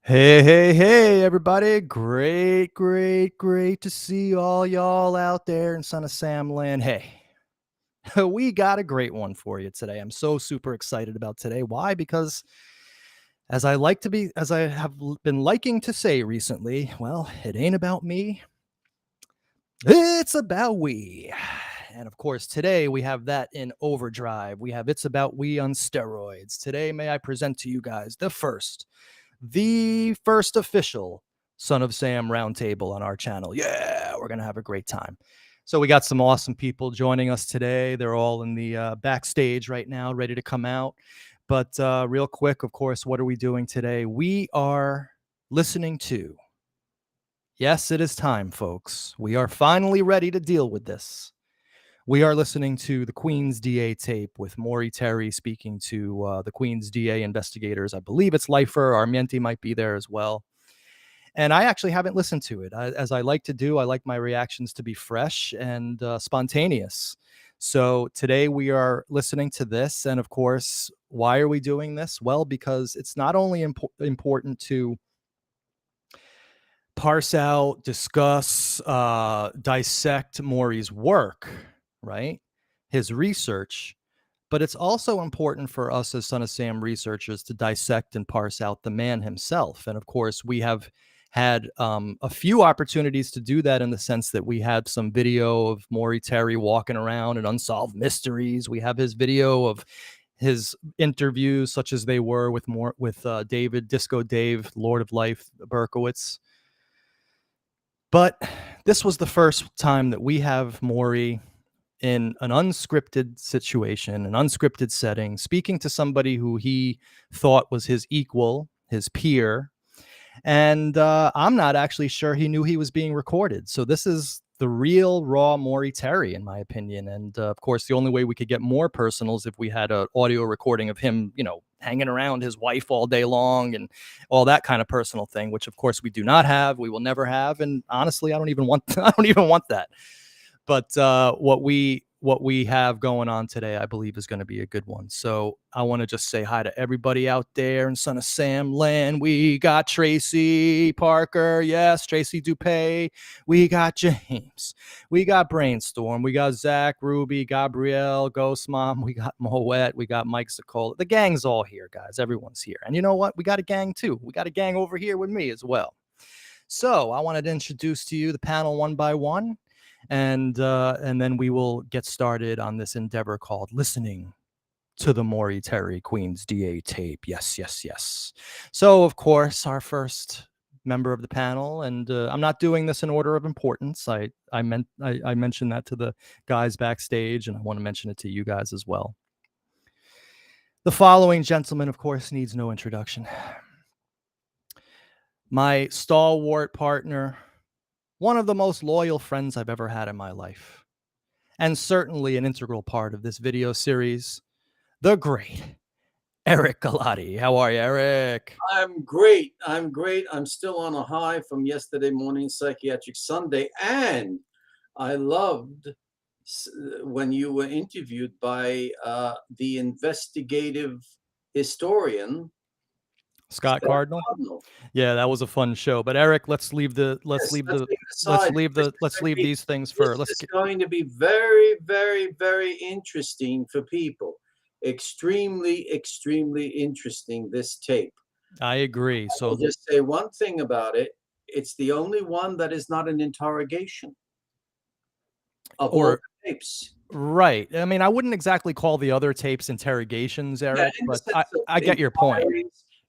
Hey, everybody. Great to see all y'all out there in Son of Sam land. Hey, we got a great one for you today. I'm so super excited about today. Why? Because as I have been liking to say recently, well, it ain't about me. It's about we. And of course, today we have that in overdrive. We have It's About We on steroids. Today, may I present to you guys the first official Son of Sam roundtable on our channel. Yeah, we're going to have a great time. So we got some awesome people joining us today. They're all in the backstage right now, ready to come out. But real quick, of course, what are we doing today? We are listening to, yes, it is time, folks. We are finally ready to deal with this. We are listening to the Queen's DA tape with Maury Terry speaking to the Queen's DA investigators. I believe it's Lifer. Armienti might be there as well. And I actually haven't listened to it. As I like to do, I like my reactions to be fresh and spontaneous. So today we are listening to this. And of course, why are we doing this? Well, because it's not only important to parse out, discuss, dissect Maury's work, right? His research, but it's also important for us as Son of Sam researchers to dissect and parse out the man himself. And of course, we have had a few opportunities to do that in the sense that we had some video of Maury Terry walking around and unsolved mysteries. We have his video of his interviews, such as they were with David, Disco Dave, Lord of Life, Berkowitz. But this was the first time that we have Maury in an unscripted situation, an unscripted setting, speaking to somebody who he thought was his equal, his peer. And I'm not actually sure he knew he was being recorded. So this is the real raw Maury Terry, in my opinion. And of course, the only way we could get more personal is if we had an audio recording of him, hanging around his wife all day long and all that kind of personal thing, which of course we do not have, we will never have. And honestly, I don't even want that. But what we have going on today, I believe, is going to be a good one. So I want to just say hi to everybody out there in Son of Sam land. We got Tracy Parker. Yes, Tracy Dupay. We got James. We got Brainstorm. We got Zach, Ruby, Gabrielle, Ghost Mom. We got Moet. We got Mike Sokola. The gang's all here, guys. Everyone's here. And you know what? We got a gang, too. We got a gang over here with me as well. So I wanted to introduce to you the panel one by one. And then we will get started on this endeavor called listening to the Maury Terry Queen's DA tape. Yes. So, of course, our first member of the panel, and I'm not doing this in order of importance. I mentioned that to the guys backstage, and I want to mention it to you guys as well. The following gentleman, of course, needs no introduction. My stalwart partner, one of the most loyal friends I've ever had in my life, and certainly an integral part of this video series, the great Eric Galati. How are you, Eric? I'm great. I'm still on a high from yesterday morning, Psychiatric Sunday, and I loved when you were interviewed by the investigative historian, Scott Cardinal. Yeah, that was a fun show. But Eric, let's leave these things for. It's going to be very, very, very interesting for people. Extremely interesting, this tape. I agree. So I'll just say one thing about it. It's the only one that is not an interrogation of all the tapes. Right. I mean, I wouldn't exactly call the other tapes interrogations, Eric, but I get your point.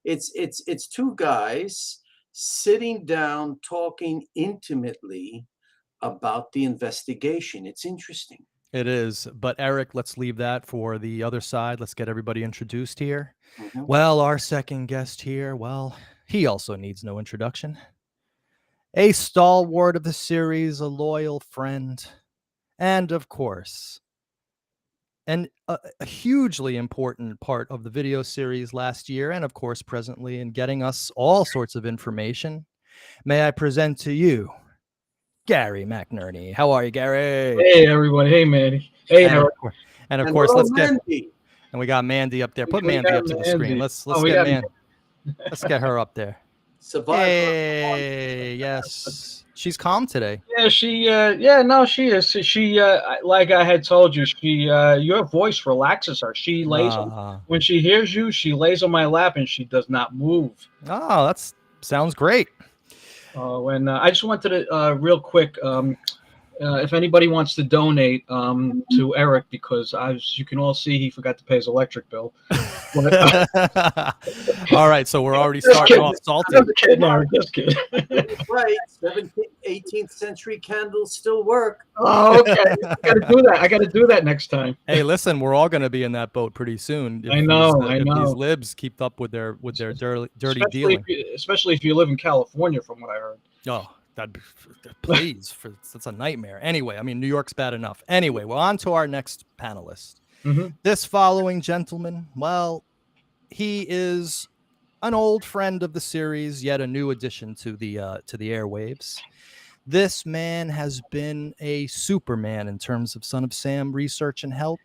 It's two guys sitting down talking intimately about the investigation. It's interesting. It is. But Eric, let's leave that for the other side. Let's get everybody introduced here. Mm-hmm. Well, our second guest here, well, he also needs no introduction. A stalwart of the series, a loyal friend, and of course, and a hugely important part of the video series last year, and of course presently, in getting us all sorts of information. May I present to you Gary McNerney. How are you, Gary? Hey, everyone. Hey, Mandy. Hey, and of course, let's get Mandy. And we got Mandy up there. Put Mandy up to the screen. Let's get her up there. Survivor. Hey, yes. She's calm today. Yeah, she is. She like I had told you, your voice relaxes her. She lays when she hears you, she lays on my lap and she does not move. Oh, sounds great. And I just wanted to real quick, if anybody wants to donate to Eric, because as you can all see, he forgot to pay his electric bill. All right, so we're already starting off salty. Just kidding. Right, 18th century candles still work. Oh, okay. I got to do that next time. Hey, listen, we're all going to be in that boat pretty soon. I know. If these libs keep up with their dirty dealing, especially if you live in California, from what I heard. Oh, please, that's a nightmare. Anyway, I mean, New York's bad enough. Anyway, we're on to our next panelist. Mm-hmm. This following gentleman, well, he is an old friend of the series, yet a new addition to the airwaves. This man has been a Superman in terms of Son of Sam research and help.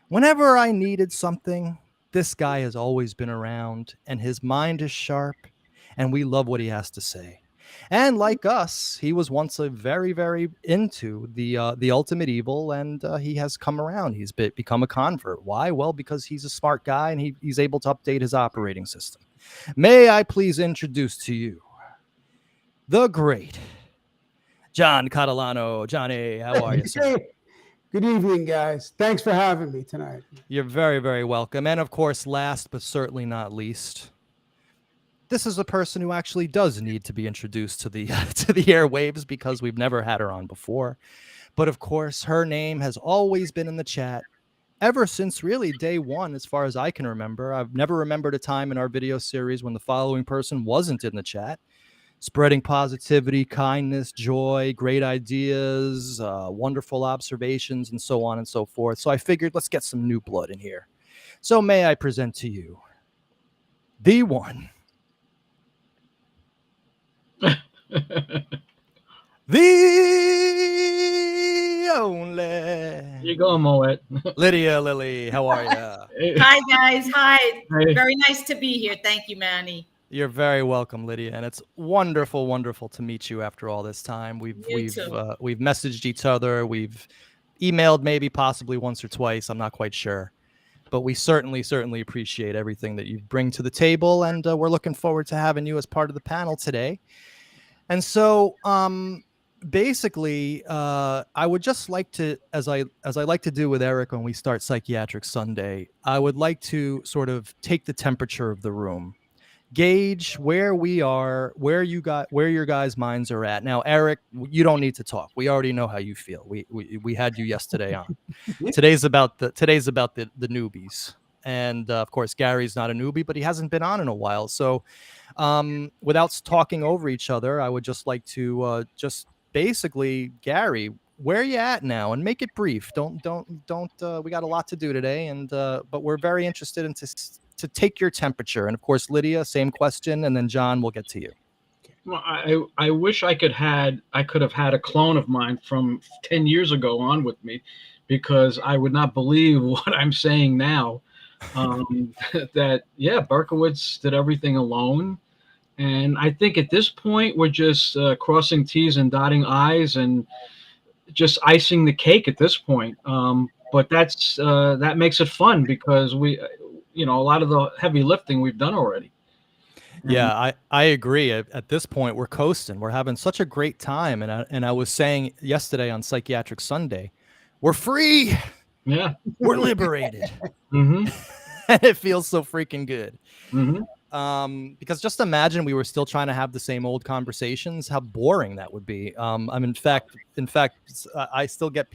Whenever I needed something, this guy has always been around, and his mind is sharp, and we love what he has to say. And like us, he was once a very, very into the ultimate evil, and he has come around. He's become a convert. Why? Well, because he's a smart guy, and he's able to update his operating system. May I please introduce to you the great John Catalano. Johnny, how are you, sir? Good evening, guys. Thanks for having me tonight. You're very, very welcome. And of course, last but certainly not least, this is a person who actually does need to be introduced to the airwaves, because we've never had her on before. But of course, her name has always been in the chat ever since really day one, as far as I can remember. I've never remembered a time in our video series when the following person wasn't in the chat, spreading positivity, kindness, joy, great ideas, wonderful observations, and so on and so forth. So I figured, let's get some new blood in here. So may I present to you the one, the only. You go, Moet. Lydia Lily, how are you? Hi, guys. Hi. Hey. Very nice to be here. Thank you, Manny. You're very welcome, Lydia, and it's wonderful, wonderful to meet you after all this time. We've messaged each other, we've emailed maybe possibly once or twice. I'm not quite sure, but we certainly appreciate everything that you bring to the table, and we're looking forward to having you as part of the panel today. And so, basically, I would just like to, as I like to do with Eric when we start Psychiatric Sunday, I would like to sort of take the temperature of the room, gauge where we are, where your guys' minds are at. Now, Eric, you don't need to talk. We already know how you feel. We had you yesterday on. Today's about the newbies, and of course, Gary's not a newbie, but he hasn't been on in a while. So, without talking over each other, I would just like to just basically, Gary, where are you at now? And make it brief. Don't. We got a lot to do today, and but we're very interested in to take your temperature. And of course, Lydia, same question, and then John, we'll get to you. Well, I wish I could have had a clone of mine from 10 years ago on with me, because I would not believe what I'm saying now. That Berkowitz did everything alone, and I think at this point we're just crossing T's and dotting I's and just icing the cake at this point. But that makes it fun, because we, a lot of the heavy lifting we've done already. Yeah, I agree. At this point, we're coasting. We're having such a great time, and I was saying yesterday on Psychiatric Sunday, we're free. Yeah, we're liberated. Mm-hmm. And it feels so freaking good. Mm-hmm. Because just imagine we were still trying to have the same old conversations, how boring that would be. In fact, I still get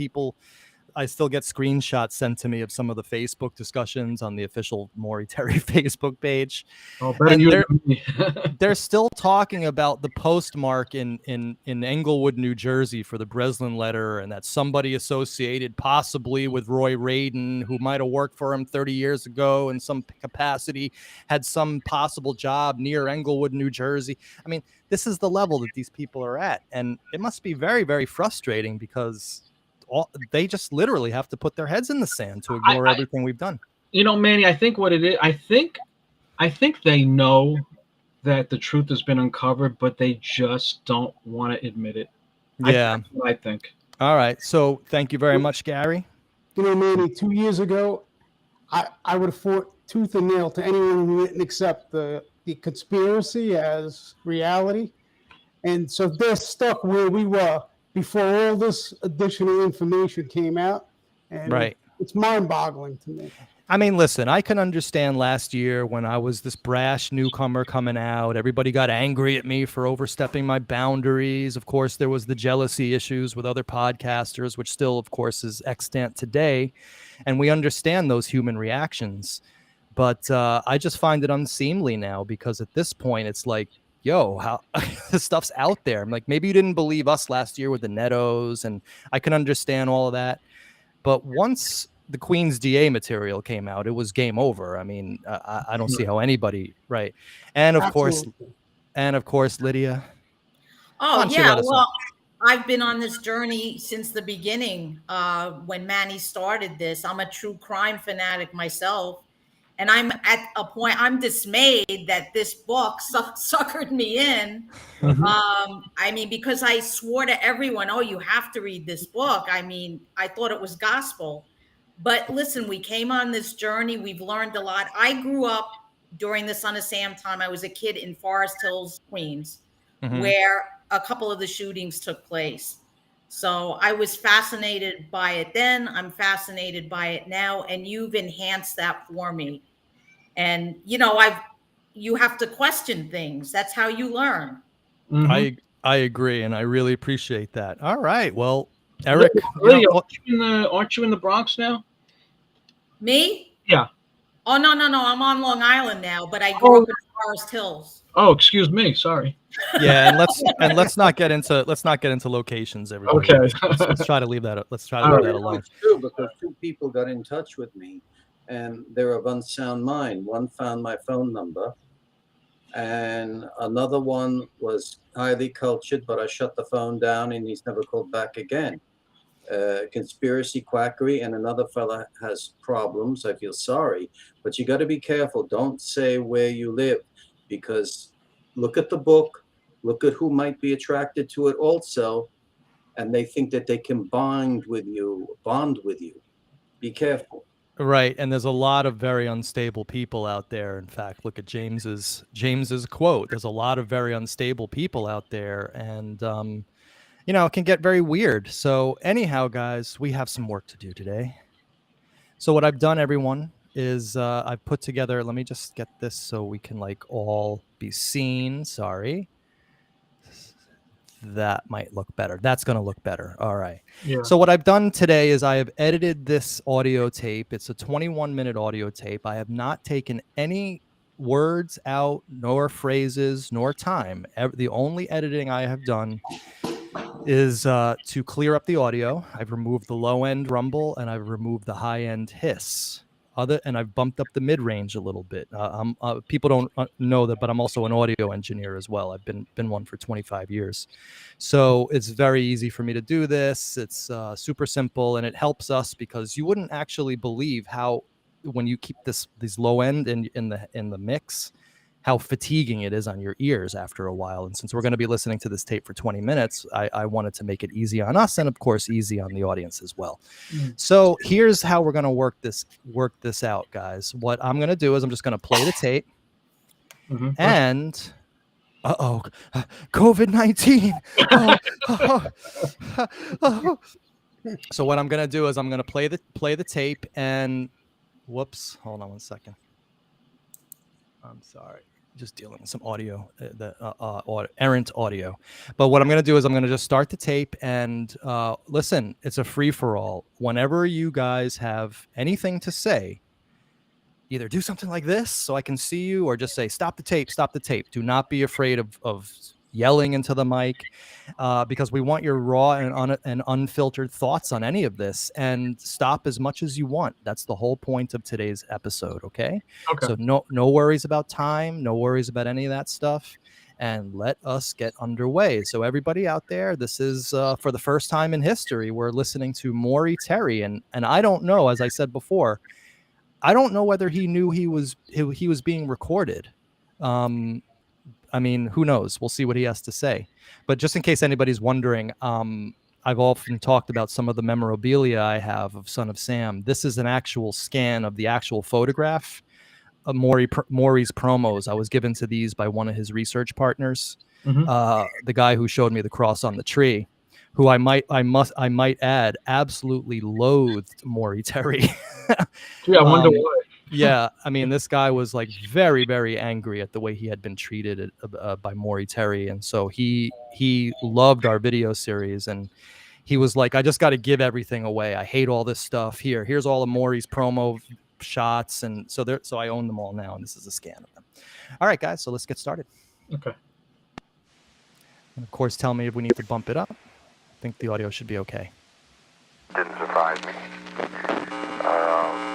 screenshots sent to me of some of the Facebook discussions on the official Maury Terry Facebook page. Oh, better you than me. They're still talking about the postmark in Englewood, New Jersey for the Breslin letter, and that somebody associated possibly with Roy Radin, who might have worked for him 30 years ago in some capacity, had some possible job near Englewood, New Jersey. I mean, this is the level that these people are at, and it must be very, very frustrating, because they just literally have to put their heads in the sand to ignore everything we've done. Manny, I think what it is, I think they know that the truth has been uncovered, but they just don't want to admit it. Yeah. That's what I think. All right. So thank you very much, Gary. You know, Manny, 2 years ago, I would have fought tooth and nail to anyone who didn't accept the conspiracy as reality. And so they're stuck where we were before all this additional information came out. And Right. it's mind-boggling to me. I mean, listen, I can understand last year when I was this brash newcomer coming out, everybody got angry at me for overstepping my boundaries. Of course, there was the jealousy issues with other podcasters, which still, of course, is extant today. And we understand those human reactions. But I just find it unseemly now because at this point, it's like, yo, how this stuff's out there. I'm like, maybe you didn't believe us last year with the Nettos, and I can understand all of that. But once the Queen's DA material came out, it was game over. I mean, I don't see how anybody, right? And of course, Lydia. Oh yeah, well, I've been on this journey since the beginning. When Manny started this, I'm a true crime fanatic myself, and I'm at a point I'm dismayed that this book suckered me in. I mean, because I swore to everyone, "Oh, you have to read this book." I mean, I thought it was gospel. But listen, we came on this journey. We've learned a lot. I grew up during the Son of Sam time. I was a kid in Forest Hills, Queens, where a couple of the shootings took place. So I was fascinated by it then. I'm fascinated by it now. And you've enhanced that for me. And, you know, you have to question things. That's how you learn. I agree. And I really appreciate that. All right. Well, Eric, Lydia, aren't you in the Bronx now? Me? Yeah. Oh, no. I'm on Long Island now, but I grew up in Forest Hills. Oh, excuse me. Sorry. Yeah, and let's not get into locations, everybody. Okay. Let's try to leave that. Let's try to leave that alone. It's true because two people got in touch with me, and they're of unsound mind. One found my phone number, and another one was highly cultured, but I shut the phone down, and he's never called back again. Conspiracy quackery, and another fella has problems. I feel sorry, but you got to be careful. Don't say where you live, because look at the book, look at who might be attracted to it also, and they think that they can bond with you. Be careful. Right, and there's a lot of very unstable people out there. In fact, look at James's quote. There's a lot of very unstable people out there, and you know, it can get very weird. So anyhow, guys, we have some work to do today. So what I've done, everyone, is I've put together, let me just get this so we can like all be seen. Sorry. That might look better. That's going to look better. All right. Yeah. So what I've done today is I have edited this audio tape. It's a 21-minute audio tape. I have not taken any words out, nor phrases, nor time. The only editing I have done is to clear up the audio. I've removed the low end rumble and I've removed the high end hiss. And I've bumped up the mid range a little bit. People don't know that, but I'm also an audio engineer as well. I've been one for 25 years, so it's very easy for me to do this. It's super simple, and it helps us because you wouldn't actually believe how, when you keep these low end in the mix, how fatiguing it is on your ears after a while. And since we're going to be listening to this tape for 20 minutes, I wanted to make it easy on us and of course easy on the audience as well. So here's how we're going to work this out, guys. What I'm going to do is I'm just going to play the tape and COVID-19. So what I'm going to do is I'm going to play the tape and whoops, hold on one second. I'm sorry. Just dealing with some audio, errant audio. But what I'm going to do is I'm going to just start the tape and listen, it's a free for all. Whenever you guys have anything to say, either do something like this so I can see you, or just say, stop the tape, stop the tape. Do not be afraid of yelling into the mic because we want your raw and unfiltered thoughts on any of this, and stop as much as you want. That's the whole point of today's episode. Okay. So no worries about time, no worries about any of that stuff, and let us get underway. So everybody out there, this is for the first time in history, we're listening to Maury Terry, and I don't know, as I said before, I don't know whether he knew he was being recorded. I mean, who knows? We'll see what he has to say. But just in case anybody's wondering, I've often talked about some of the memorabilia I have of Son of Sam. This is an actual scan of the actual photograph of Maury's promos. I was given to these by one of his research partners, the guy who showed me the cross on the tree, who I might add absolutely loathed Maury Terry. Yeah, I wonder why. Yeah, I mean, this guy was like very, very angry at the way he had been treated by Maury Terry, and so he loved our video series, and he was like, I just got to give everything away. I hate all this stuff. Here's all of Maury's promo shots, and so I own them all now, and this is a scan of them. All right, guys, so let's get started. Okay. And of course, tell me if we need to bump it up. I think the audio should be okay. Didn't surprise me,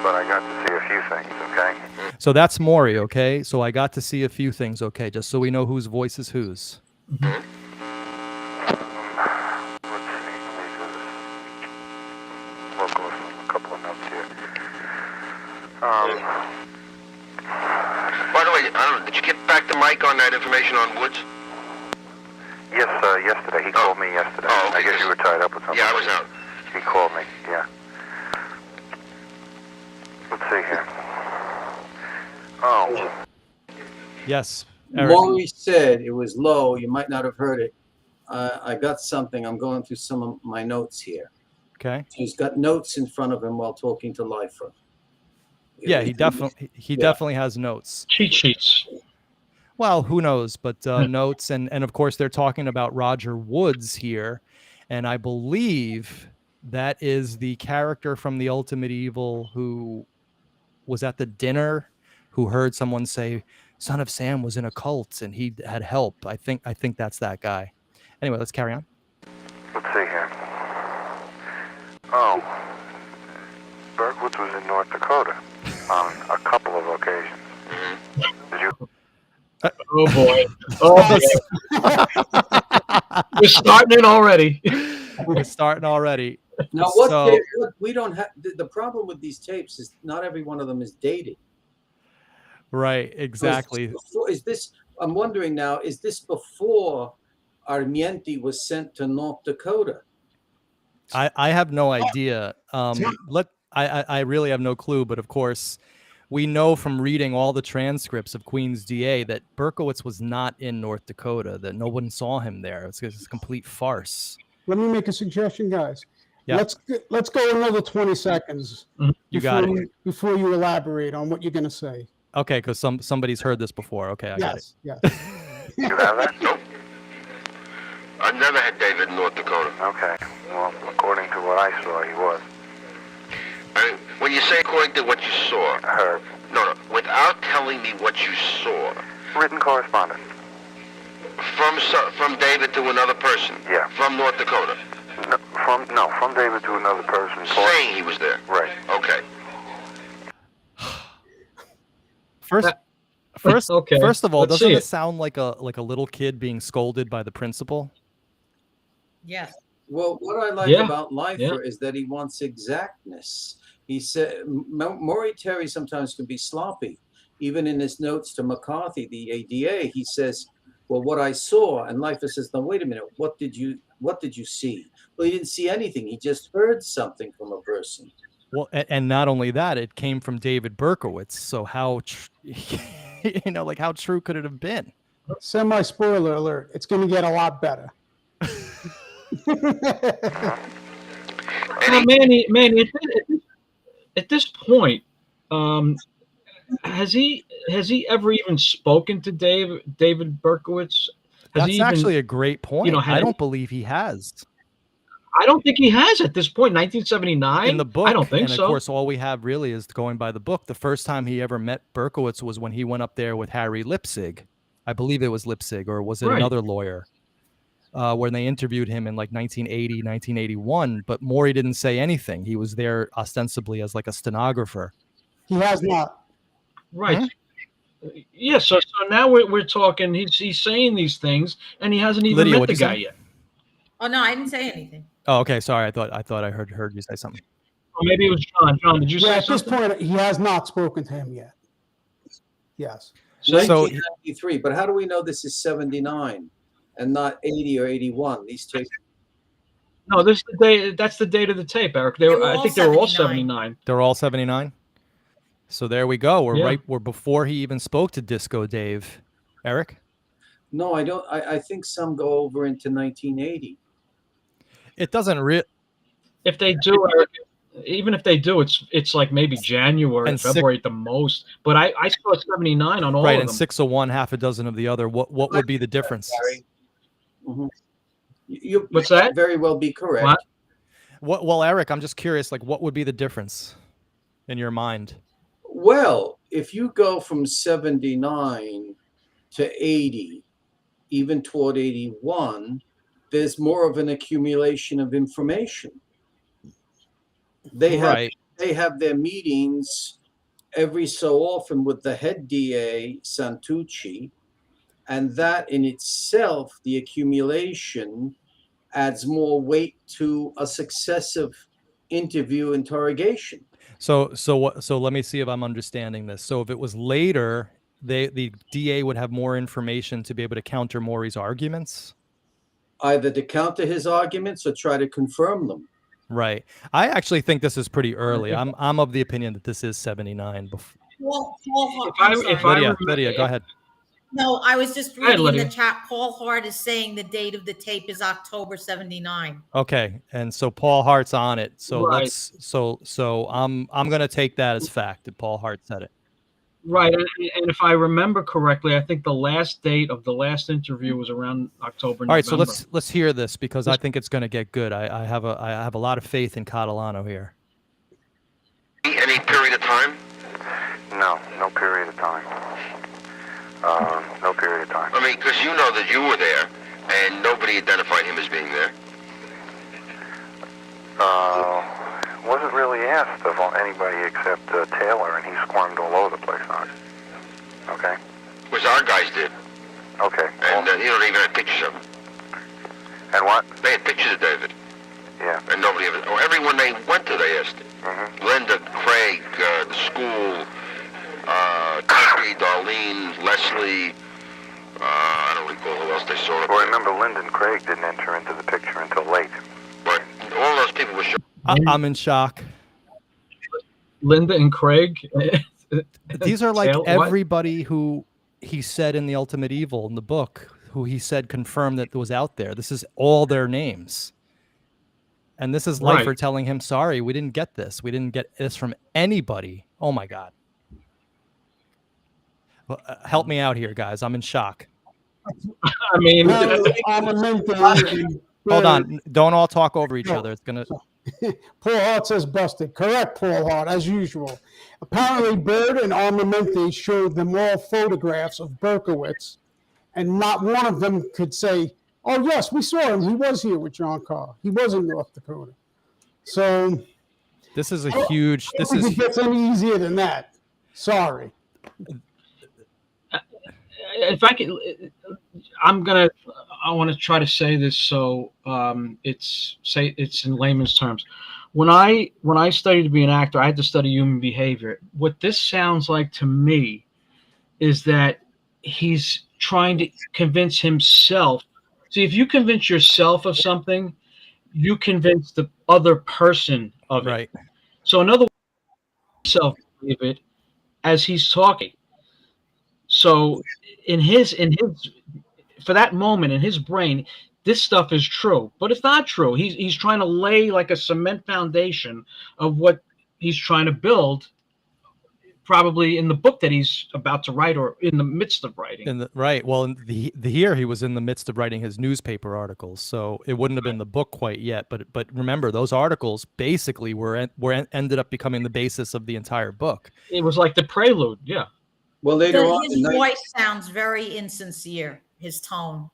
but I got to see a few things. Okay. So that's Maury. Okay, so I got to see a few things. Okay, just so we know whose voice is whose. Let's see. Look over a couple of notes here. By the way, did you get back the mic on that information on Woods? Yes, yesterday. He called me yesterday. Oh, okay. I guess you were tied up with something. Yeah, I was out. He called me, yeah. Let's see here. Oh. Yes. Eric. Maury said it was low. You might not have heard it. I got something. I'm going through some of my notes here. Okay. He's got notes in front of him while talking to Lifer. Yeah, he definitely has notes. Cheat sheets. Well, who knows? But notes, and of course they're talking about Roger Woods here, and I believe that is the character from The Ultimate Evil who was at the dinner, who heard someone say Son of Sam was in a cult and he had help. I think that's that guy. Anyway, let's carry on. Let's see here. Oh. Berkowitz was in North Dakota on a couple of occasions. Did you? Oh boy. Oh, we're starting it already. We're starting already. Now, we don't have the problem with these tapes is not every one of them is dated. Right, exactly. Is this? I'm wondering now. Is this before Armienti was sent to North Dakota? I have no idea. I really have no clue. But of course, we know from reading all the transcripts of Queen's DA that Berkowitz was not in North Dakota. That no one saw him there. It's a complete farce. Let me make a suggestion, guys. Yeah. Let's go another 20 seconds. You got it. Before you elaborate on what you're going to say. Okay, because somebody's heard this before. Okay, I got it. Yes. You have that? Nope. I've never had David in North Dakota. Okay. Well, according to what I saw, he was. I mean, when you say according to what you saw, Heard. no, without telling me what you saw, Written correspondence. from David to another person. Yeah. From North Dakota. From David to another person. Saying he was there. Right. Okay. First of all, doesn't it it sound like a little kid being scolded by the principal? Yes. Well, what I like about Lifer is that he wants exactness. He said Maury Terry sometimes can be sloppy. Even in his notes to McCarthy, the ADA, he says, well, what I saw, and Lifer says, no, wait a minute, what did you see? Well, he didn't see anything. He just heard something from a person. Well, and not only that, it came from David Berkowitz. So how, how true could it have been? Semi-spoiler alert. It's going to get a lot better. Manny, at this point, has he ever even spoken to David Berkowitz? That's actually a great point. I don't believe he has. I don't think he has at this point. 1979 in the book. I don't think and so. Of course, all we have really is going by the book. The first time he ever met Berkowitz was when he went up there with Harry Lipsig. I believe it was Lipsig, or was it another lawyer? When they interviewed him in like 1980, 1981. But Maury didn't say anything. He was there ostensibly as like a stenographer. He has not. Right. Mm-hmm. Yeah. So now we're talking. He's saying these things, and he hasn't even met the guy yet. Oh no, I didn't say anything. Oh, okay. Sorry, I thought I heard you say something. Or maybe it was John. John, did you say at something? this point, he has not spoken to him yet. Yes. So 1993. But how do we know this is 79 and not 80 or 81? These tapes. no, this is the day. That's the date of the tape, Eric. I think they were all 79. They're all 79. So there we go. Yeah. We're before he even spoke to Disco Dave. Eric? No, I don't. I think some go over into 1980. It doesn't If they do, Eric, even if they do, it's like maybe January, And February at the most. But I saw 79 on all right, of and them. 6 of one, half a dozen of the other. What would be the difference? Mm-hmm. You What's that? Very well be correct. Well, Eric, I'm just curious, like, what would be the difference in your mind? Well, if you go from 79 to 80, even toward 81, there's more of an accumulation of information. They have their meetings every so often with the head DA, Santucci, and that in itself, the accumulation adds more weight to a successive interrogation. So let me see if I'm understanding this. So if it was later, the DA would have more information to be able to counter Maury's arguments? Either to counter his arguments or try to confirm them. Right. I actually think this is pretty early. I'm of the opinion that this is 79. Well, Lydia, go ahead. No, I was just reading in the chat. Paul Hart is saying the date of the tape is October 79. Okay, and so Paul Hart's on it. So right. I'm going to take that as fact that Paul Hart said it. Right, and if I remember correctly, I think the last date of the last interview was around October. All right, so let's hear this because I think it's going to get good. I have a lot of faith in Catalano here. Any period of time? No period of time. No period of time. I mean, because you know that you were there, and nobody identified him as being there. Wasn't really asked of anybody except Taylor, and he squirmed all over the place on it. Okay? Which our guys did. Okay. And you know, they even had pictures of him. And what? They had pictures of David. Yeah. And nobody ever, or everyone they went to, they asked. Mm-hmm. Linda, Craig, the school, Terry, Darlene, Leslie, I don't recall who else they saw. Well, remember, Lyndon Craig didn't enter into the picture until late. But all those people were shocked. I'm in shock. Linda and Craig. These are like everybody who he said in The Ultimate Evil in the book, who he said confirmed that was out there. This is all their names. And this is Lifer telling him, sorry, we didn't get this. We didn't get this from anybody. Oh, my God. Well, help me out here, guys. I'm in shock. I mean, hold on. Don't all talk over each other. It's going to... Paul Hart says busted. Correct, Paul Hart, as usual. Apparently, Bird and Armamente showed them all photographs of Berkowitz, and not one of them could say, oh, yes, we saw him. He was here with John Carr. He was in North Dakota. So this is a huge... I don't think it gets any easier than that. Sorry. If I can, I want to try to say this so it's in layman's terms. When I studied to be an actor, I had to study human behavior. What this sounds like to me is that he's trying to convince himself. See, if you convince yourself of something, you convince the other person of it. Right. So in other words, self believe it as he's talking. So in his for that moment in his brain, this stuff is true, but it's not true. He's trying to lay like a cement foundation of what he's trying to build, probably in the book that he's about to write or in the midst of writing. Well, here he was in the midst of writing his newspaper articles, so it wouldn't have been the book quite yet. But remember, those articles basically ended up becoming the basis of the entire book. It was like the prelude, yeah. Well, later on, his voice sounds very insincere. His tone.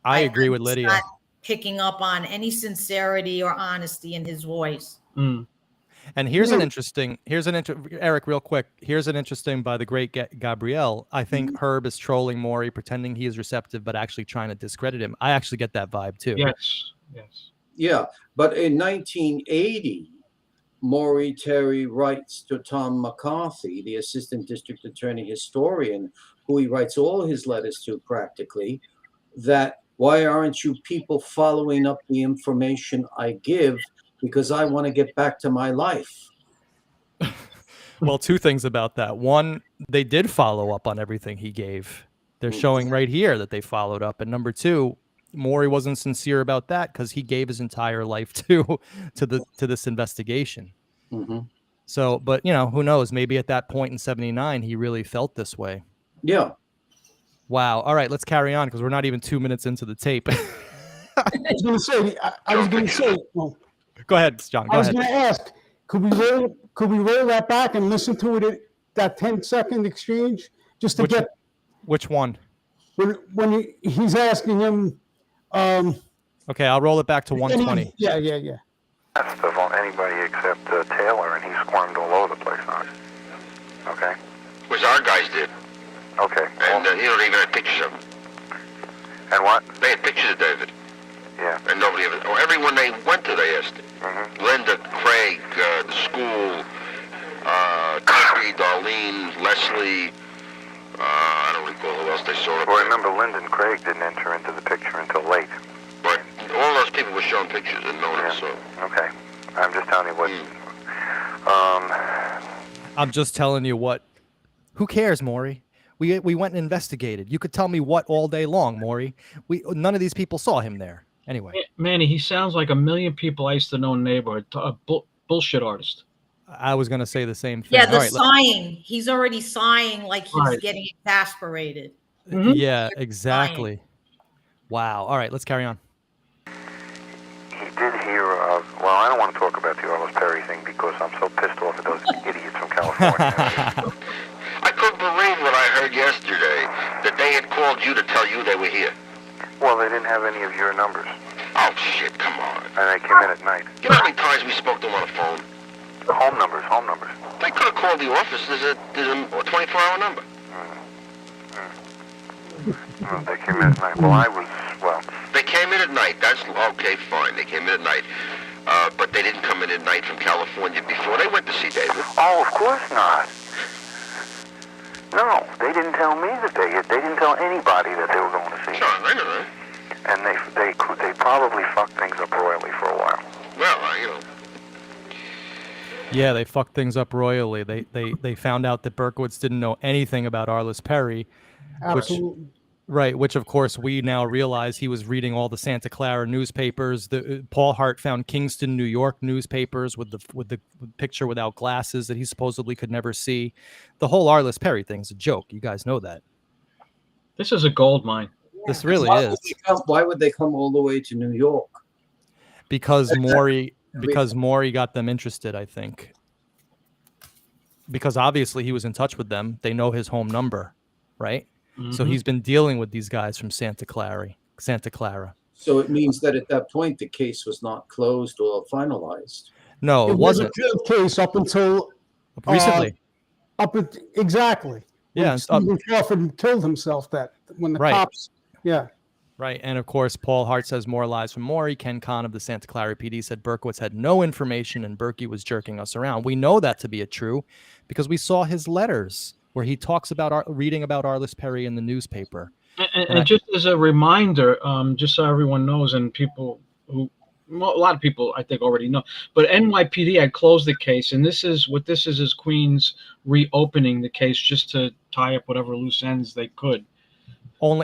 I agree with Lydia. Not picking up on any sincerity or honesty in his voice. Mm. And Eric, real quick. Here's an interesting by the great Gabrielle. I think Herb is trolling Maury, pretending he is receptive, but actually trying to discredit him. I actually get that vibe too. Yes. Yeah, but in 1980, Maury Terry writes to Tom McCarthy, the assistant district attorney historian, who he writes all his letters to practically, that why aren't you people following up the information I give, because I want to get back to my life. Well, two things about that. One, they did follow up on everything he gave. They're showing right here that they followed up. And number two, Maury wasn't sincere about that because he gave his entire life to this investigation. Mm-hmm. So, but who knows? Maybe at that point in '79, he really felt this way. Yeah. Wow. All right, let's carry on because we're not even 2 minutes into the tape. I was going to say, well, Go ahead, John. Go I was ahead. going to ask, could we roll that back and listen to it, that 10-second exchange, just to get Which one? when he's asking him. Okay, I'll roll it back to 120. Yeah. Asked of anybody except Taylor, and he squirmed all over the place on it. Okay? Which our guys did. Okay. And he don't even have pictures of him. And what? They had pictures of David. Yeah. And nobody ever, or everyone they went to, they asked him. Mm-hmm. Linda, Craig, the school, Terry, Darlene, Leslie, I don't recall who else they saw. Well, remember, Lyndon Craig didn't enter into the picture until late. But all those people were showing pictures and no one ever saw. Okay. I'm just telling you what... I'm just telling you what. Who cares, Maury? We went and investigated. You could tell me what all day long, Maury. None of these people saw him there. Anyway. Manny, he sounds like a million people I used to know in the neighborhood. A bullshit artist. I was going to say the same thing. Yeah, sighing. He's already sighing like he's getting exasperated. Mm-hmm. Yeah, exactly. Wow. All right, let's carry on. He did hear of... Well, I don't want to talk about the Arliss Perry thing because I'm so pissed off at those idiots from California. I couldn't believe what I heard yesterday, that they had called you to tell you they were here. Well, they didn't have any of your numbers. Oh, shit, come on. And they came in at night. You know how many times we spoke to them on the phone? Home numbers. They could have called the office. There's a 24-hour number. Well, they came in at night. Well, They came in at night. That's okay, fine. They came in at night. But they didn't come in at night from California before they went to see David. Oh, of course not. No, they didn't tell me that they didn't tell anybody that they were going to see. Sure, I know that. And they probably fucked things up royally for a while. Well, Yeah, they fucked things up royally. They found out that Berkowitz didn't know anything about Arliss Perry. Absolutely. Which of course we now realize he was reading all the Santa Clara newspapers. Paul Hart found Kingston, New York newspapers with the picture without glasses that he supposedly could never see. The whole Arliss Perry thing's a joke. You guys know that. This is a gold mine. This really is. Why would they come all the way to New York? Because Maury got them interested, I think. Because obviously he was in touch with them. They know his home number, right? Mm-hmm. So he's been dealing with these guys from Santa Clara. So it means that at that point the case was not closed or finalized. No, it wasn't. It was a case up until recently. Exactly. Yeah, Stephen Crawford killed himself. When the cops. Yeah. Right, and of course, Paul Hart says more lies from Maury. Ken Kahn of the Santa Clara PD said Berkowitz had no information and Berkey was jerking us around. We know that to be true because we saw his letters where he talks about reading about Arliss Perry in the newspaper. And just as a reminder, just so everyone knows, and people a lot of people I think already know, but NYPD had closed the case, and this is Queens reopening the case just to tie up whatever loose ends they could. Is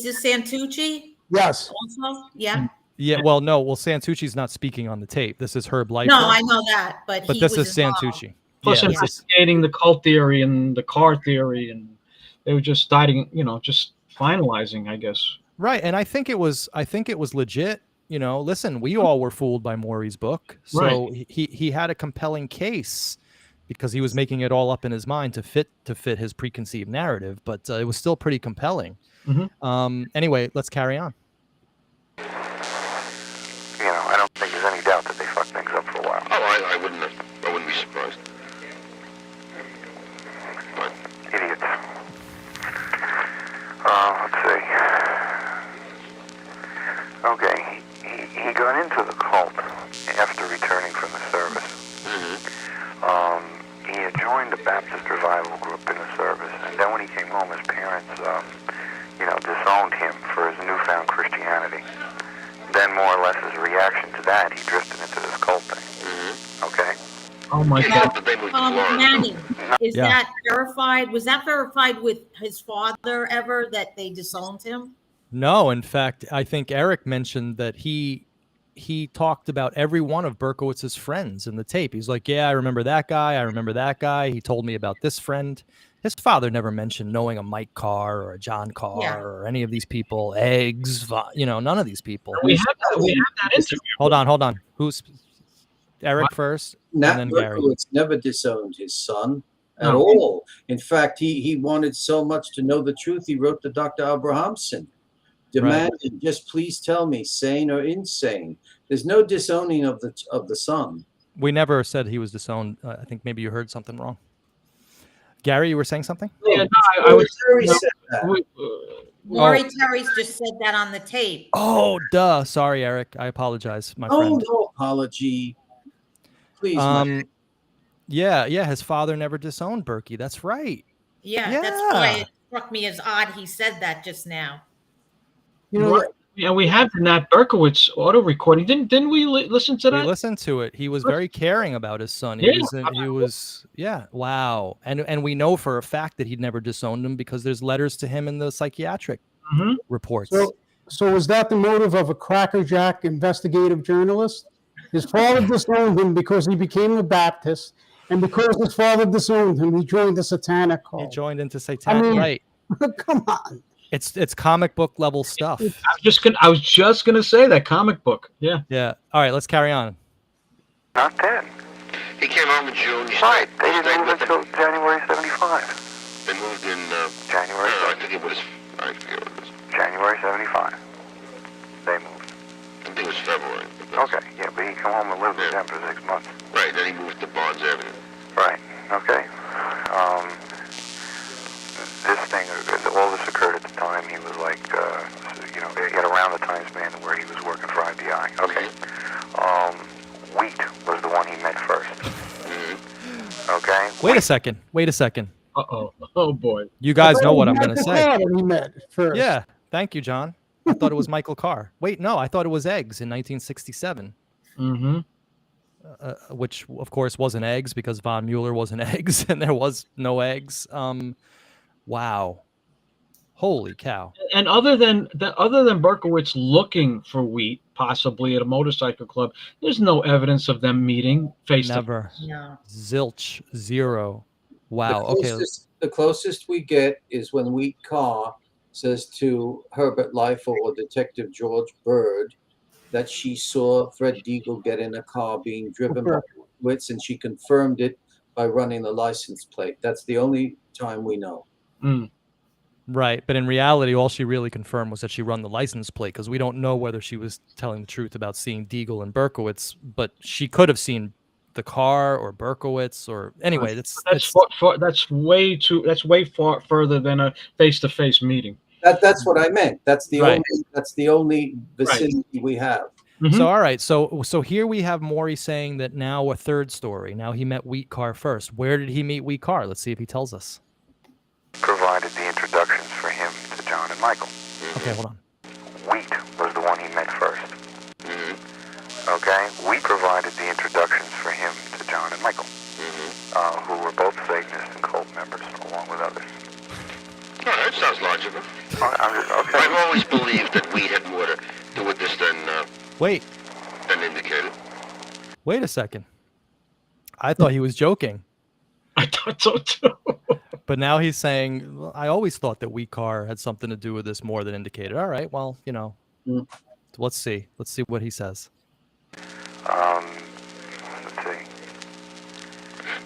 this Santucci? Yes. Also? Yeah. Yeah. Well, no. Well, Santucci's not speaking on the tape. This is Herb Lightfoot. No, I know that, but this is Santucci. Plus investigating the cult theory and the car theory, and they were just starting, just finalizing, I guess. Right, and I think it was legit. Listen, we all were fooled by Maury's book, so he had a compelling case because he was making it all up in his mind to fit his preconceived narrative, but it was still pretty compelling. Mm-hmm. Anyway, let's carry on. I don't think there's any doubt that they fucked things up for a while. Oh, I wouldn't be surprised. But idiots. Let's see. Okay, he got into the cult after returning from the service. Mm-hmm. He had joined the Baptist revival group in the service, and as a reaction to that, he drifted into this cult thing. Okay? Oh my God. But they moved to Florida. Manny, is Yeah. that verified? Was that verified with his father ever, that they disowned him? No, in fact, I think Eric mentioned that he talked about every one of Berkowitz's friends in the tape. He's like, yeah, I remember that guy. I remember that guy. He told me about this friend. His father never mentioned knowing a Mike Carr or a John Carr Yeah. or any of these people, Eggs, none of these people. We have that interview. Hold on. Who's Eric What? first? Nat and then Gary. Berkowitz never disowned his son at No. all. In fact, he wanted so much to know the truth, he wrote to Dr. Abrahamson, demanding, just please tell me, sane or insane. There's no disowning of the son. We never said he was disowned. I think maybe you heard something wrong. Gary, you were saying something? Yeah, no, I was. Terry no, said that. Maury Terry's just said that on the tape. Oh, duh. Sorry, Eric. I apologize, my Oh, friend. no apology. Please, Mike. Yeah, his father never disowned Berkey. That's right. Yeah, that's why it struck me as odd he said that just now. You know, Yeah, we have the Nat Berkowitz auto recording. Didn't we listen to that? We listened to it. He was very caring about his son. Yeah. Wow. And we know for a fact that he'd never disowned him because there's letters to him in the psychiatric reports. so was that the motive of a crackerjack investigative journalist? His father disowned him because he became a Baptist, and because his father disowned him, he joined the satanic cult. He joined into satanic, right? Come on. It's comic book level stuff. I was just gonna say that comic book. Yeah. Yeah. All right, let's carry on. Not then. He came home in June. Right. They didn't move until January 75. They moved in January. I forget what it was. January 75. They moved. I think it was February. Okay. Yeah, but he come home and lived with them for 6 months. Right. Then he moved to Barnes Avenue. Right. Okay. This thing, all this occurred at the time he was like, at around the time span where he was working for IBI. Okay. Wheat was the one he met first. Okay. Wait a second. Uh-oh. Oh boy. You guys know what I'm going to say. He met first. Yeah. Thank you, John. I thought it was Michael Carr. Wait, no, I thought it was Eggs in 1967. Which, of course, wasn't Eggs because Von Mueller wasn't Eggs and there was no Eggs. Wow. Holy cow. And other than Berkowitz looking for Wheat, possibly at a motorcycle club, there's no evidence of them meeting face to face. Never. No. Zilch. Zero. Wow. The closest we get is when Wheat Carr says to Herbert Leifel or Detective George Bird that she saw Fred Deagle get in a car being driven by Berkowitz, and she confirmed it by running the license plate. That's the only time we know. Right. But in reality, all she really confirmed was that she run the license plate because we don't know whether she was telling the truth about seeing Deagle and Berkowitz, but she could have seen the car or Berkowitz or anyway. That's way far further than a face-to-face meeting. That's what I meant. That's the only vicinity we have. So all right, so here we have Maury saying that now a third story. Now he met Wheat Carr first. Where did he meet Wheat Carr? Let's see if he tells us. Provided the introductions for him to John and Michael. Okay, hold on. Wheat was the one he met first. Okay? Wheat provided the introductions for him to John and Michael, who were both Satanists and cult members, along with others. Oh, that sounds logical. Okay. I've always believed that Wheat had more to do with this than indicated. Wait a second. I thought he was joking. I thought so too. But now he's saying, well, I always thought that Wheat Carr had something to do with this more than indicated. All right, well, let's see. Let's see what he says. Let's see.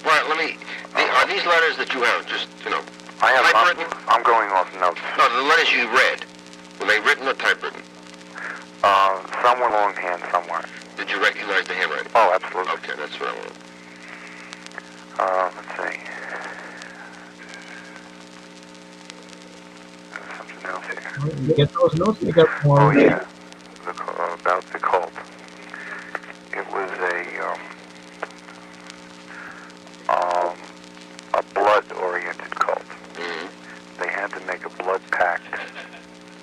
Right, are these letters that you have just, typewritten? I'm going off notes. No, the letters you read. Were they written or typewritten? Some were longhand, somewhere. Did you recognize the handwriting? Oh, absolutely. Okay, that's what I wanted. Let's see. There's something else here. You get those notes, you got more. Oh, yeah. About the cult. It was a blood-oriented cult. They had to make a blood pact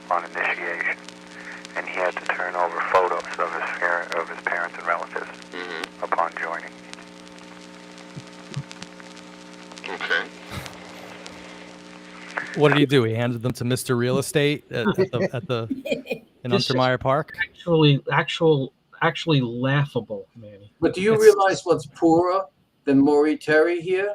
on initiation, and he had to turn over photos of his What did he do? He handed them to Mr. Real Estate in Untermeyer Park. Actually laughable, Manny. But do you realize what's poorer than Maury Terry here?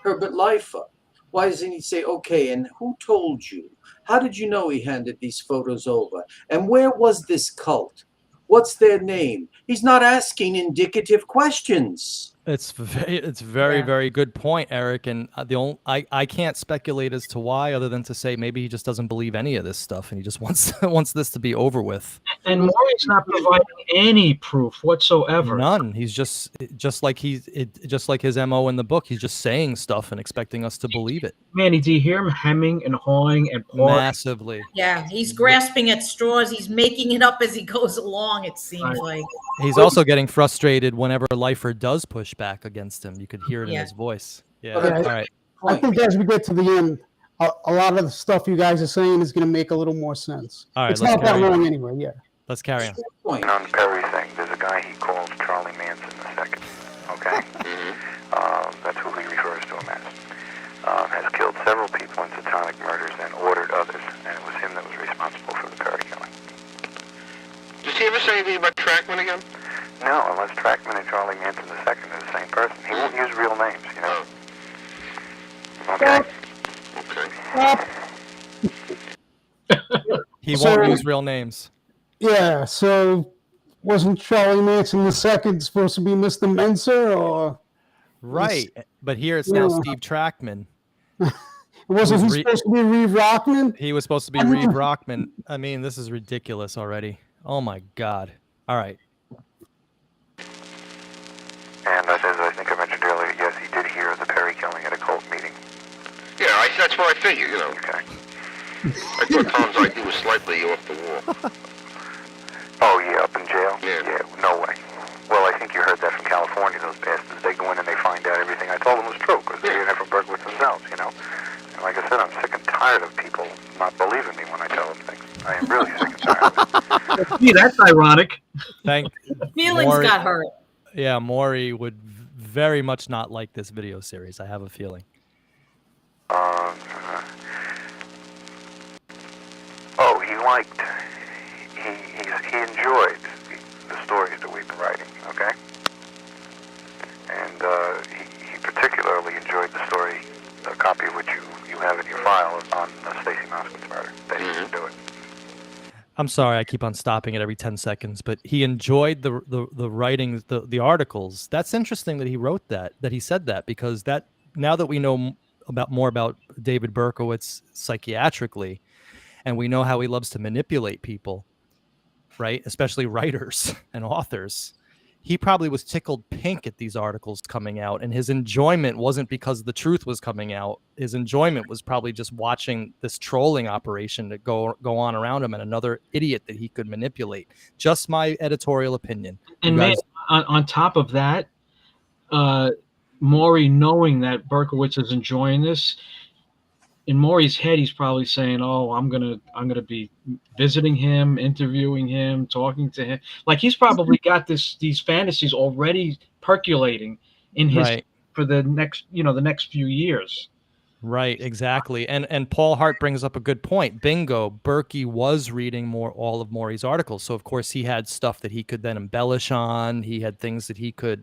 Herbert Leifer. Why doesn't he say, okay, and who told you? How did you know he handed these photos over? And where was this cult? What's their name? He's not asking indicative questions. It's very, very good point, Eric. And I can't speculate as to why, other than to say maybe he just doesn't believe any of this stuff, and he just wants this to be over with. And Maury's not providing any proof whatsoever. None. He's just like his MO in the book. He's just saying stuff and expecting us to believe it. Manny, do you hear him hemming and hawing and pawing? Massively. Yeah, he's grasping at straws. He's making it up as he goes along, it seems like. He's also getting frustrated whenever Leifer does push back against him. You could hear it in his voice. Yeah. All right. I think as we get to the end, a lot of the stuff you guys are saying is going to make a little more sense. All right, it's not that long anyway. Yeah. Let's carry on. On the Perry thing, there's a guy he calls Charlie Manson II. Okay? That's who he refers to him as. Has killed several people in satanic murders and ordered others, and it was him that was responsible for the Perry killing. Does he ever say anything about Trackman again? No, unless Trackman and Charlie Manson II are the same person. He won't use real names, you know? Okay? He won't use real names. Yeah, so wasn't Charlie Manson II supposed to be Mr. Mensa, or? Right, but here it's now Steve Trackman. Wasn't he supposed to be Reeve Rockman? He was supposed to be Reeve Rockman. I mean, this is ridiculous already. Oh my God. All right. And as I think I mentioned earlier, yes, he did hear of the Perry killing at a cult meeting. Yeah, that's what I figured, you know. Okay. I thought Tom's idea was slightly off the wall. Oh, yeah, up in jail? Yeah. No way. Well, I think you heard that from California, those bastards. They go in and they find out everything I told them was true, because they're hearing it from Berkowitz themselves, you know? And like I said, I'm sick and tired of people not believing me when I tell them things. I am really sick and tired of it. Gee, that's ironic. Feelings Maury, got hurt. Yeah, Maury would very much not like this video series. I have a feeling. He enjoyed the stories that we've been writing, okay? And he particularly enjoyed the story, a copy of which you have in your file on Stacy Moskowitz murder. That he didn't do it. I'm sorry, I keep on stopping it every 10 seconds, but he enjoyed the writings, the articles. That's interesting that he wrote that he said that, because that, now that we know more about David Berkowitz psychiatrically, and we know how he loves to manipulate people, right? Especially writers and authors. He probably was tickled pink at these articles coming out, and his enjoyment wasn't because the truth was coming out. His enjoyment was probably just watching this trolling operation that go on around him and another idiot that he could manipulate. Just my editorial opinion. And man, on top of that, Maury, knowing that Berkowitz is enjoying this, in Maury's head, he's probably saying, "Oh, I'm gonna be visiting him, interviewing him, talking to him." Like, he's probably got these fantasies already percolating in his for the next few years. Right, exactly. And Paul Hart brings up a good point. Bingo, Berkey was reading all of Maury's articles, so of course he had stuff that he could then embellish on. He had things that he could,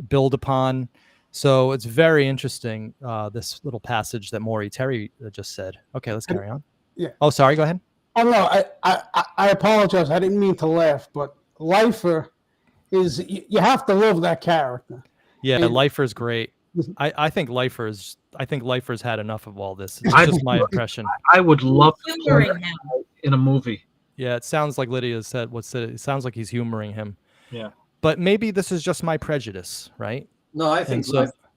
build upon. So it's very interesting, this little passage that Maury Terry just said. Okay, let's carry on. Yeah. Oh, sorry, go ahead. Oh, no, I apologize. I didn't mean to laugh, but Leifer is, you have to love that character. Yeah, Leifer's great. I think Leifer's had enough of all this. It's just my impression. I would love to hear him in a movie. Yeah, it sounds like Lydia said it sounds like he's humoring him. Yeah. But maybe this is just my prejudice, right? No, I think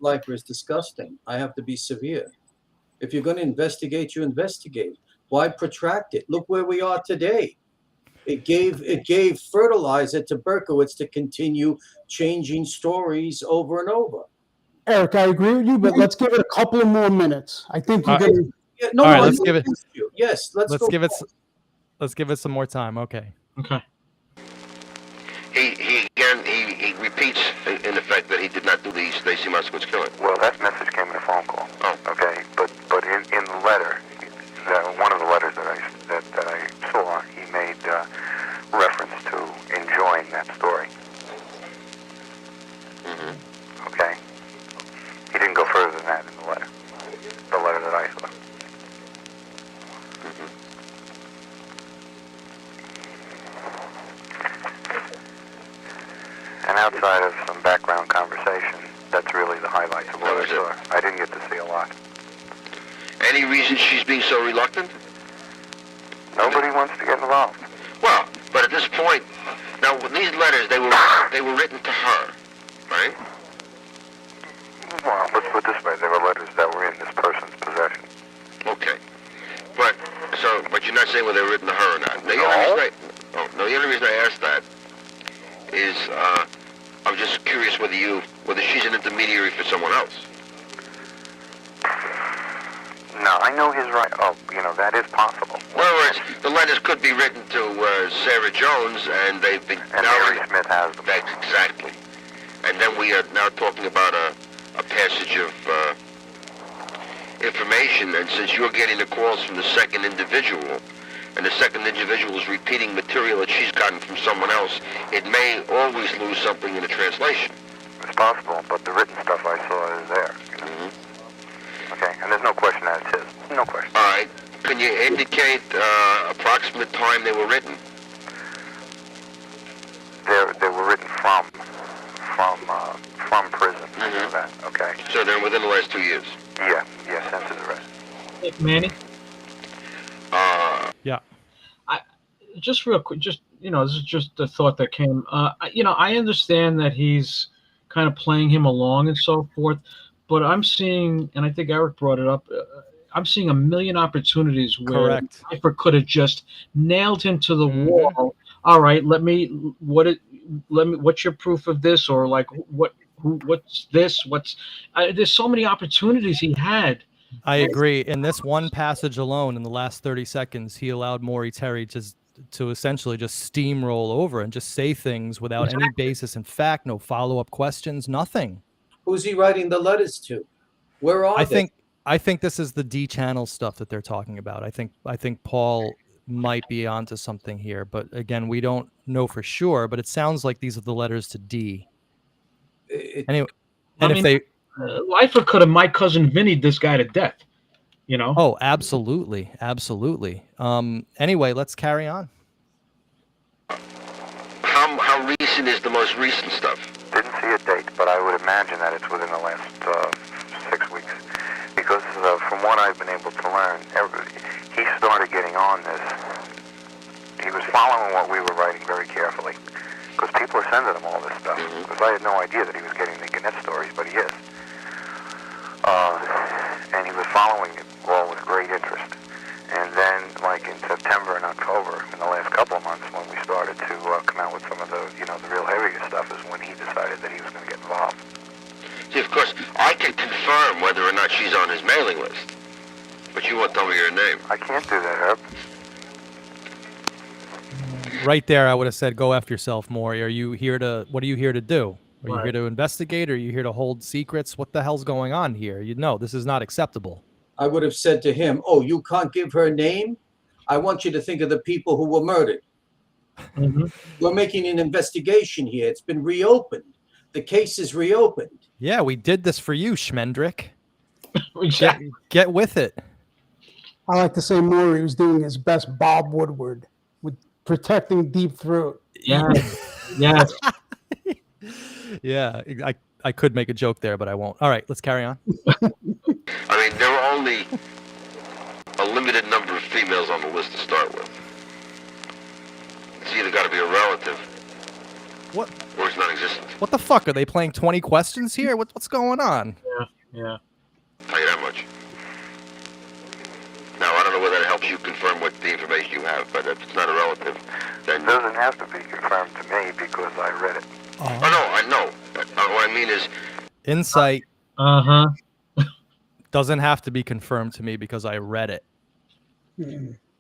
Leifer is disgusting. I have to be severe. If you're going to investigate, you investigate. Why protract it? Look where we are today. It gave fertilizer to Berkowitz to continue changing stories over and over. Eric, I agree with you, but let's give it a couple of more minutes. I think you're going to. Yeah, no, all right, let's give it. Yes, let's give it. Let's give it some more time. Okay. Okay. He repeats in effect that he did not do the Stacy Moskowitz killing. Well, that message came in a phone call. Oh. Okay, but but in the letter, one of the letters that I saw, he made reference to enjoying that story. Mm-hmm. Okay? He didn't go further than that in the letter that I saw. Mm-hmm. And outside of some background conversation, that's really the highlights of what I saw. I didn't get to see a lot. Any reason she's being so reluctant? Nobody wants to get involved. Well, but at this point, now with these letters, they were written to her, right? Well, let's put it this way: they were letters that were in this person's possession. Okay, but you're not saying whether they were written to her or not. The only reason I asked that is I'm just curious whether she's an intermediary for someone else. No, I know his right. Oh, that is possible. In other words, the letters could be written to Sarah Jones, and they've been... And Mary Smith has them. Exactly. And then we are now talking about a passage of information, and since you're getting the calls from the second individual, and the second individual is repeating material that she's gotten from someone else, it may always lose something in the translation. It's possible, but the written stuff I saw is there. Mm-hmm. Okay, and there's no question that it's his. No question. All right. Can you indicate approximate time they were written? They were written from prison. Mm-hmm. I know that. Okay. So they're within the last 2 years? Yeah, sent to the rest. Hey, Manny? Yeah. Just real quick, this is just a thought that came. I understand that he's kind of playing him along and so forth, but I'm seeing, and I think Eric brought it up, I'm seeing a million opportunities where Pfeiffer could have just nailed him to the wall. All right, what's your proof of this, or like what's this? There's so many opportunities he had. I agree. In this one passage alone, in the last 30 seconds, he allowed Maury Terry to essentially just steamroll over and just say things without any basis in fact, no follow-up questions, nothing. Who's he writing the letters to? Where are they? I think this is the D channel stuff that they're talking about. I think Paul might be onto something here, but again, we don't know for sure, but it sounds like these are the letters to D. Anyway, Pfeiffer could have My Cousin Vinny'd this guy to death, Oh, absolutely. Anyway, let's carry on. How recent is the most recent stuff? Didn't see a date, but I would imagine that it's within the last 6 weeks. Because from what I've been able to learn, he started getting on this. He was following what we were writing very carefully. Because people are sending him all this stuff. Because I had no idea that he was getting the Gannett stories, but he is. And he was following it all with great interest. And then, like in September and October, in the last couple of months, when we started to come out with some of the, the real heavier stuff, is when he decided that he was going to get involved. See, of course, I can confirm whether or not she's on his mailing list, but you won't tell me her name. I can't do that, Herb. Right there, I would have said, go F yourself, Maury. What are you here to do? Are you here to investigate? Or are you here to hold secrets? What the hell's going on here? This is not acceptable. I would have said to him, oh, you can't give her name? I want you to think of the people who were murdered. Mm-hmm. We're making an investigation here. It's been reopened. The case is reopened. Yeah, we did this for you, Schmendrick. Exactly. Get with it. I like to say Maury was doing his best Bob Woodward with protecting Deep Throat. Yes. Yes. Yeah, I could make a joke there, but I won't. All right, let's carry on. I mean, there were only a limited number of females on the list to start with. It's either got to be a relative, What? or it's non-existent. What the fuck? Are they playing 20 questions here? What's going on? Yeah. Tell you that much. Now, I don't know whether that helps you confirm what the information you have, but if it's not a relative, then... It doesn't have to be confirmed to me because I read it. Oh, no, I know. But what I mean is... Insight. Uh-huh. Doesn't have to be confirmed to me because I read it.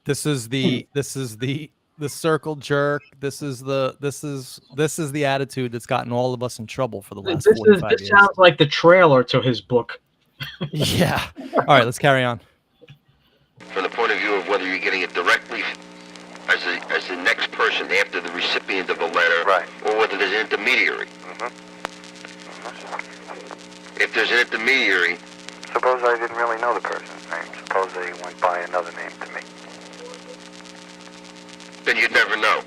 This is the circle jerk. This is the attitude that's gotten all of us in trouble for the last 45 years. This sounds like the trailer to his book. Yeah. All right, let's carry on. as the next person after the recipient of the letter, Right. or whether there's an intermediary. If there's an intermediary, Suppose I didn't really know the person's name. Suppose they went by another name to me. then you'd never know.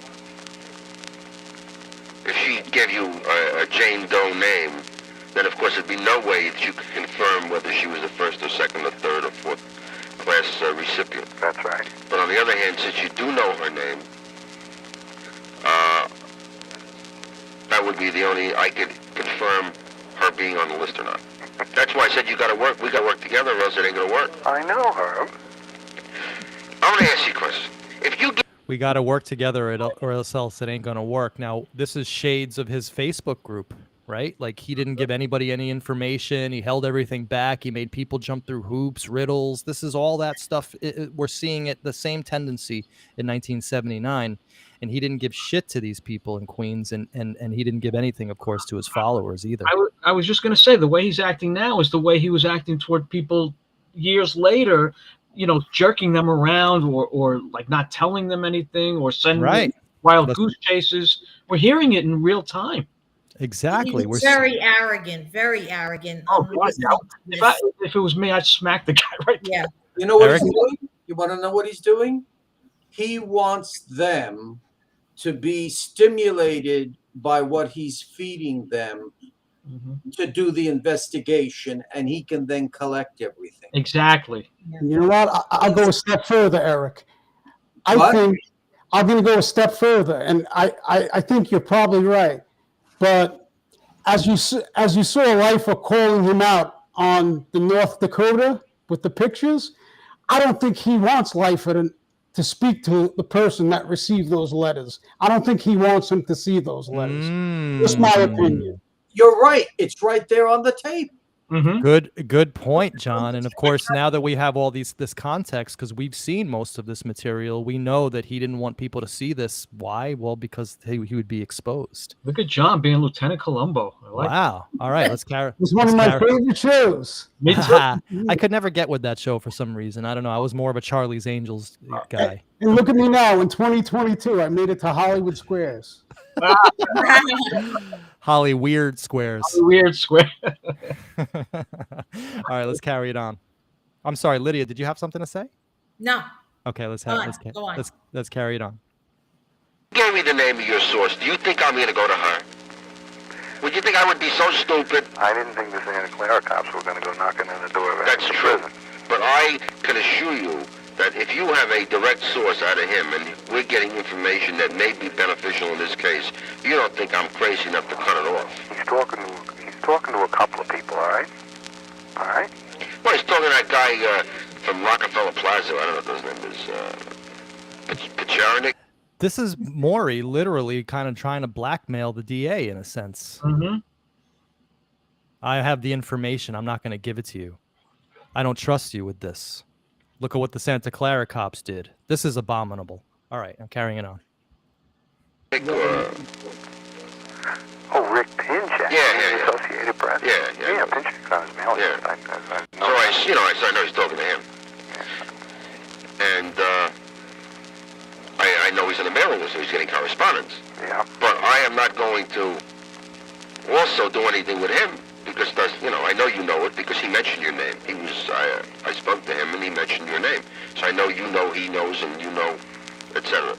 If she gave you a Jane Doe name, then of course there'd be no way that you could confirm whether she was the first or second or third or fourth class recipient. That's right. But on the other hand, since you do know her name, that would be the only I could confirm her being on the list or not. That's why I said we gotta work together, or else it ain't gonna work. I know her. I'm gonna ask you a question. If you get We got to work together, or else it ain't gonna work. Now, this is shades of his Facebook group, right? Like, he didn't give anybody any information. He held everything back. He made people jump through hoops, riddles. This is all that stuff. We're seeing it, the same tendency in 1979. And he didn't give shit to these people in Queens, and he didn't give anything, of course, to his followers either. I was just going to say, the way he's acting now is the way he was acting toward people years later, you know, jerking them around, or like not telling them anything, or sending them wild goose chases. We're hearing it in real time. Exactly. He's very arrogant, very arrogant. Oh, God, if it was me, I'd smack the guy right there. Yeah. You know what he's doing? You want to know what he's doing? He wants them to be stimulated by what he's feeding them to do the investigation, and he can then collect everything. Exactly. You know what? I'll go a step further, Eric. I think I'm going to go a step further, and I think you're probably right. But as you saw Lifer calling him out on the North Dakota with the pictures, I don't think he wants Lifer to speak to the person that received those letters. I don't think he wants him to see those letters. Just my opinion. You're right. It's right there on the tape. Good point, John. And of course, now that we have all this context, because we've seen most of this material, we know that he didn't want people to see this. Why? Well, because he would be exposed. Look at John being Lieutenant Columbo. Wow. All right, let's carry. It's one of my favorite shows. Me too. I could never get with that show for some reason. I don't know. I was more of a Charlie's Angels guy. And look at me now. In 2022, I made it to Hollywood Squares. Holly Weird Squares. Weird Square. All right, let's carry it on. I'm sorry, Lydia. Did you have something to say? No. Okay, let's Go carry it on. gave me the name of your source, do you think I'm going to go to her? Would you think I would be so stupid? I didn't think the Santa Clara cops were going to go knocking on the door of That's the true. prison. But I can assure you that if you have a direct source out of him and we're getting information that may be beneficial in this case, you don't think I'm crazy enough to cut it off. He's talking to a couple of people, all right? All right? Well, he's talking to that guy from Rockefeller Plaza. I don't know what his name is. Pacharnik? This is Maury literally kind of trying to blackmail the DA in a sense. Mm-hmm. I have the information. I'm not going to give it to you. I don't trust you with this. Look at what the Santa Clara cops did. This is abominable. All right, I'm carrying it on. Oh, Rick Pinchak. Yeah. Associated Press. Yeah. Pinchak's on his mail. Yeah. I I know he's talking to him. And I know he's in the mailing list, so he's getting correspondence. Yeah. But I am not going to also do anything with him because I know you know it because he mentioned your name. I spoke to him and he mentioned your name. So I know you know he knows and you know, etc.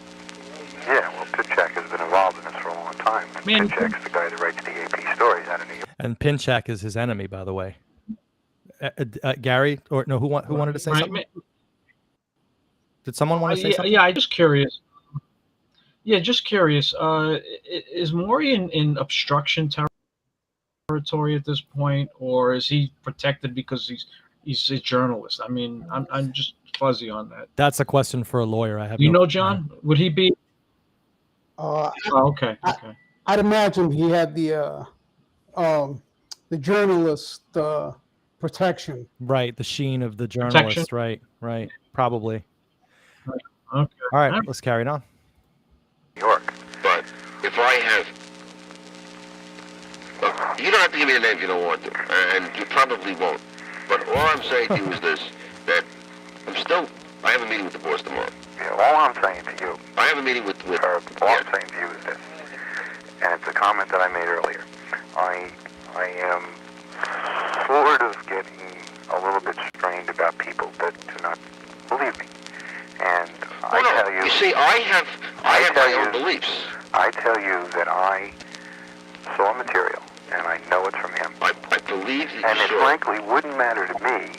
Yeah, well, Pinchak has been involved in this for a long time. Pinchak's the guy that writes the AP stories out of New York. And Pinchak is his enemy, by the way. Gary, or no, who wanted to say something? Did someone want to say something? Yeah, I'm just curious. Yeah, just curious. Is Maury in obstruction territory at this point, or is he protected because he's a journalist? I mean, I'm just fuzzy on that. That's a question for a lawyer. I have. You know, John, would he be? Okay. I'd imagine he had the journalist protection. Right, the sheen of the journalist. Right, probably. Okay. All right, let's carry it on. New York. But if I have... Look, you don't have to give me a name if you don't want to, and you probably won't. But all I'm saying to you is this, that I have a meeting with the boss tomorrow. all I'm saying to you, I have a meeting with all I'm saying to you is this, and it's a comment that I made earlier. I am sort of getting a little bit strained about people that do not believe me. And I tell you... You see, I have my own beliefs. I tell you that I saw material, and I know it's from him. I believe that and it frankly wouldn't matter to me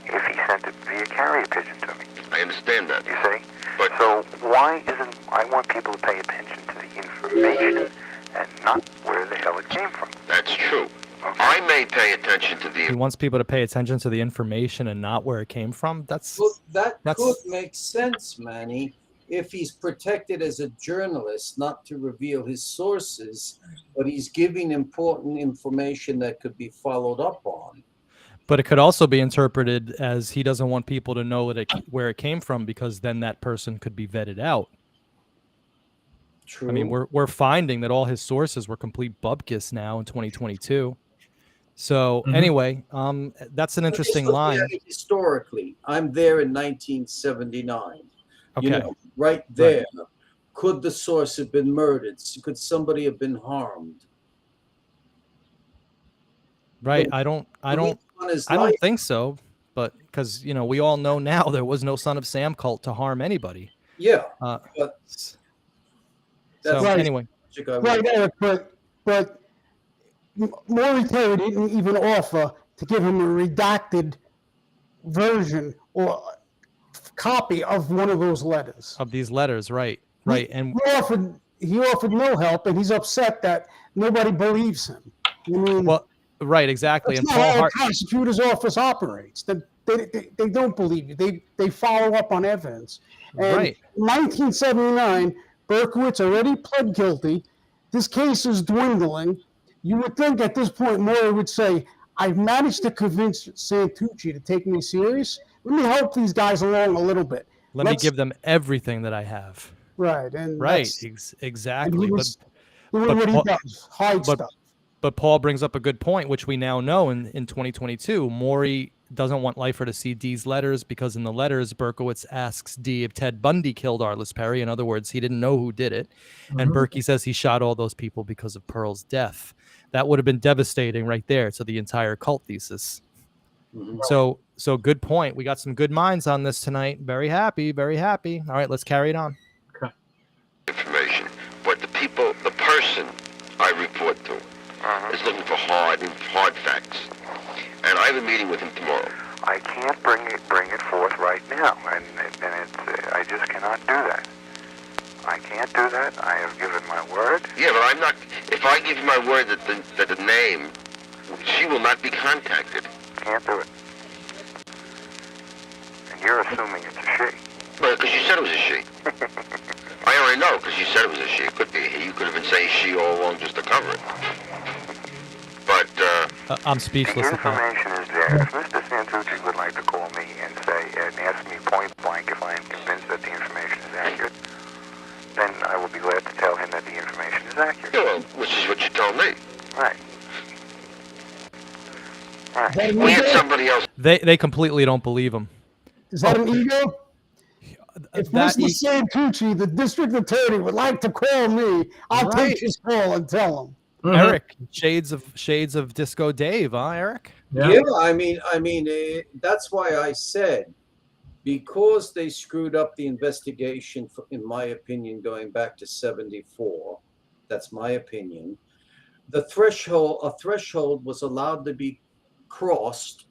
if he sent it via carrier pigeon to me. I understand that. You see? But so why isn't... I want people to pay attention to the information and not where the hell it came from. That's true. Okay. I may pay attention to the... He wants people to pay attention to the information and not where it came from? That's could make sense, Manny, if he's protected as a journalist not to reveal his sources, but he's giving important information that could be followed up on. But it could also be interpreted as he doesn't want people to know where it came from, because then that person could be vetted out. True. I mean, we're finding that all his sources were complete bupkis now in 2022. So anyway, that's an interesting line. Historically, I'm there in 1979. Okay. You know, right there. Right. Could the source have been murdered? Could somebody have been harmed? Right. I don't think so. But because, you know, we all know now there was no Son of Sam cult to harm anybody. Yeah. But that's so anyway. Right, Eric, but Maury Terry didn't even offer to give him a redacted version or copy of one of those letters. Of these letters, right. Right. And he offered no help, and he's upset that nobody believes him. I mean, well, right, exactly. That's and not Paul how a prosecutor's office operates. They don't believe you. They follow up on evidence. And right. In 1979, Berkowitz already pled guilty. This case is dwindling. You would think at this point Maury would say, I've managed to convince Santucci to take me serious. Let me help these guys along a little bit. Let me give them everything that I have. Right. And right. Exactly. And what he does, hide stuff. But Paul brings up a good point, which we now know in 2022. Maury doesn't want Leifer to see Dee's letters because in the letters, Berkowitz asks Dee if Ted Bundy killed Arliss Perry. In other words, he didn't know who did it. And Berkey says he shot all those people because of Pearl's death. That would have been devastating right there to the entire cult thesis. So good point. We got some good minds on this tonight. Very happy, very happy. All right, let's carry it on. Okay. Information, but the person I report to is looking for hard facts, and I have a meeting with him tomorrow. I can't bring it forth right now, and I just cannot do that. I can't do that. I have given my word. Yeah, but I'm not. If I give you my word that the name, she will not be contacted. Can't do it. And you're assuming it's a she. Well, because you said it was a she. I already know because you said it was a she. It could be a he. You could have been saying she all along just to cover it. But I'm speechless. The information is there. If Mr. Santucci would like to call me and ask me point blank if I am convinced that the information is accurate, then I will be glad to tell him that the information is accurate. Yeah, well, which is what you told me. Right. We had somebody else. They completely don't believe him. Is that an ego? If Mr. Santucci, the district attorney, would like to call me, I'll take his call and tell him. Eric, shades of Disco Dave, huh, Eric? Yeah, I mean, that's why I said, because they screwed up the investigation, in my opinion, going back to 74, that's my opinion, a threshold was allowed to be crossed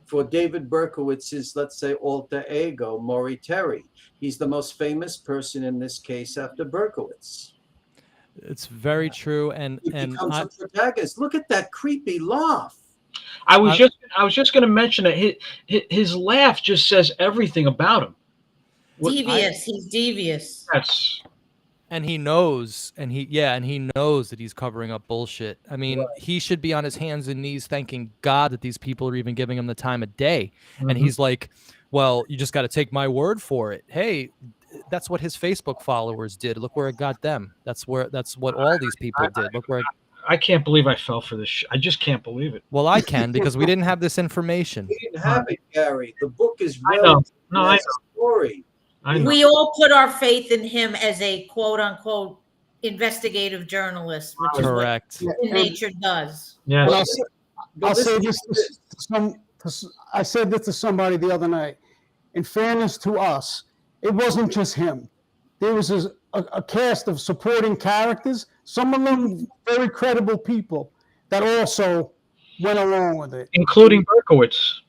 for David Berkowitz's, let's say, alter ego, Maury Terry. He's the most famous person in this case after Berkowitz. It's very true, and he becomes a protagonist. Look at that creepy laugh. I was just going to mention that his laugh just says everything about him. He's devious. Yes. And he knows, and he knows that he's covering up bullshit. I mean, he should be on his hands and knees thanking God that these people are even giving him the time of day. And he's like, well, you just got to take my word for it. Hey, that's what his Facebook followers did. Look where it got them. That's what all these people did. Look where I can't believe I fell for this. I just can't believe it. Well, I can, because we didn't have this information. We didn't have it, Gary. The book is I know. Story. We all put our faith in him as a quote unquote investigative journalist, which is Correct. what nature does. Yeah. I'll say this I said this to somebody the other night. In fairness to us, it wasn't just him. There was a cast of supporting characters, some of them very credible people, that also went along with it. Including Berkowitz.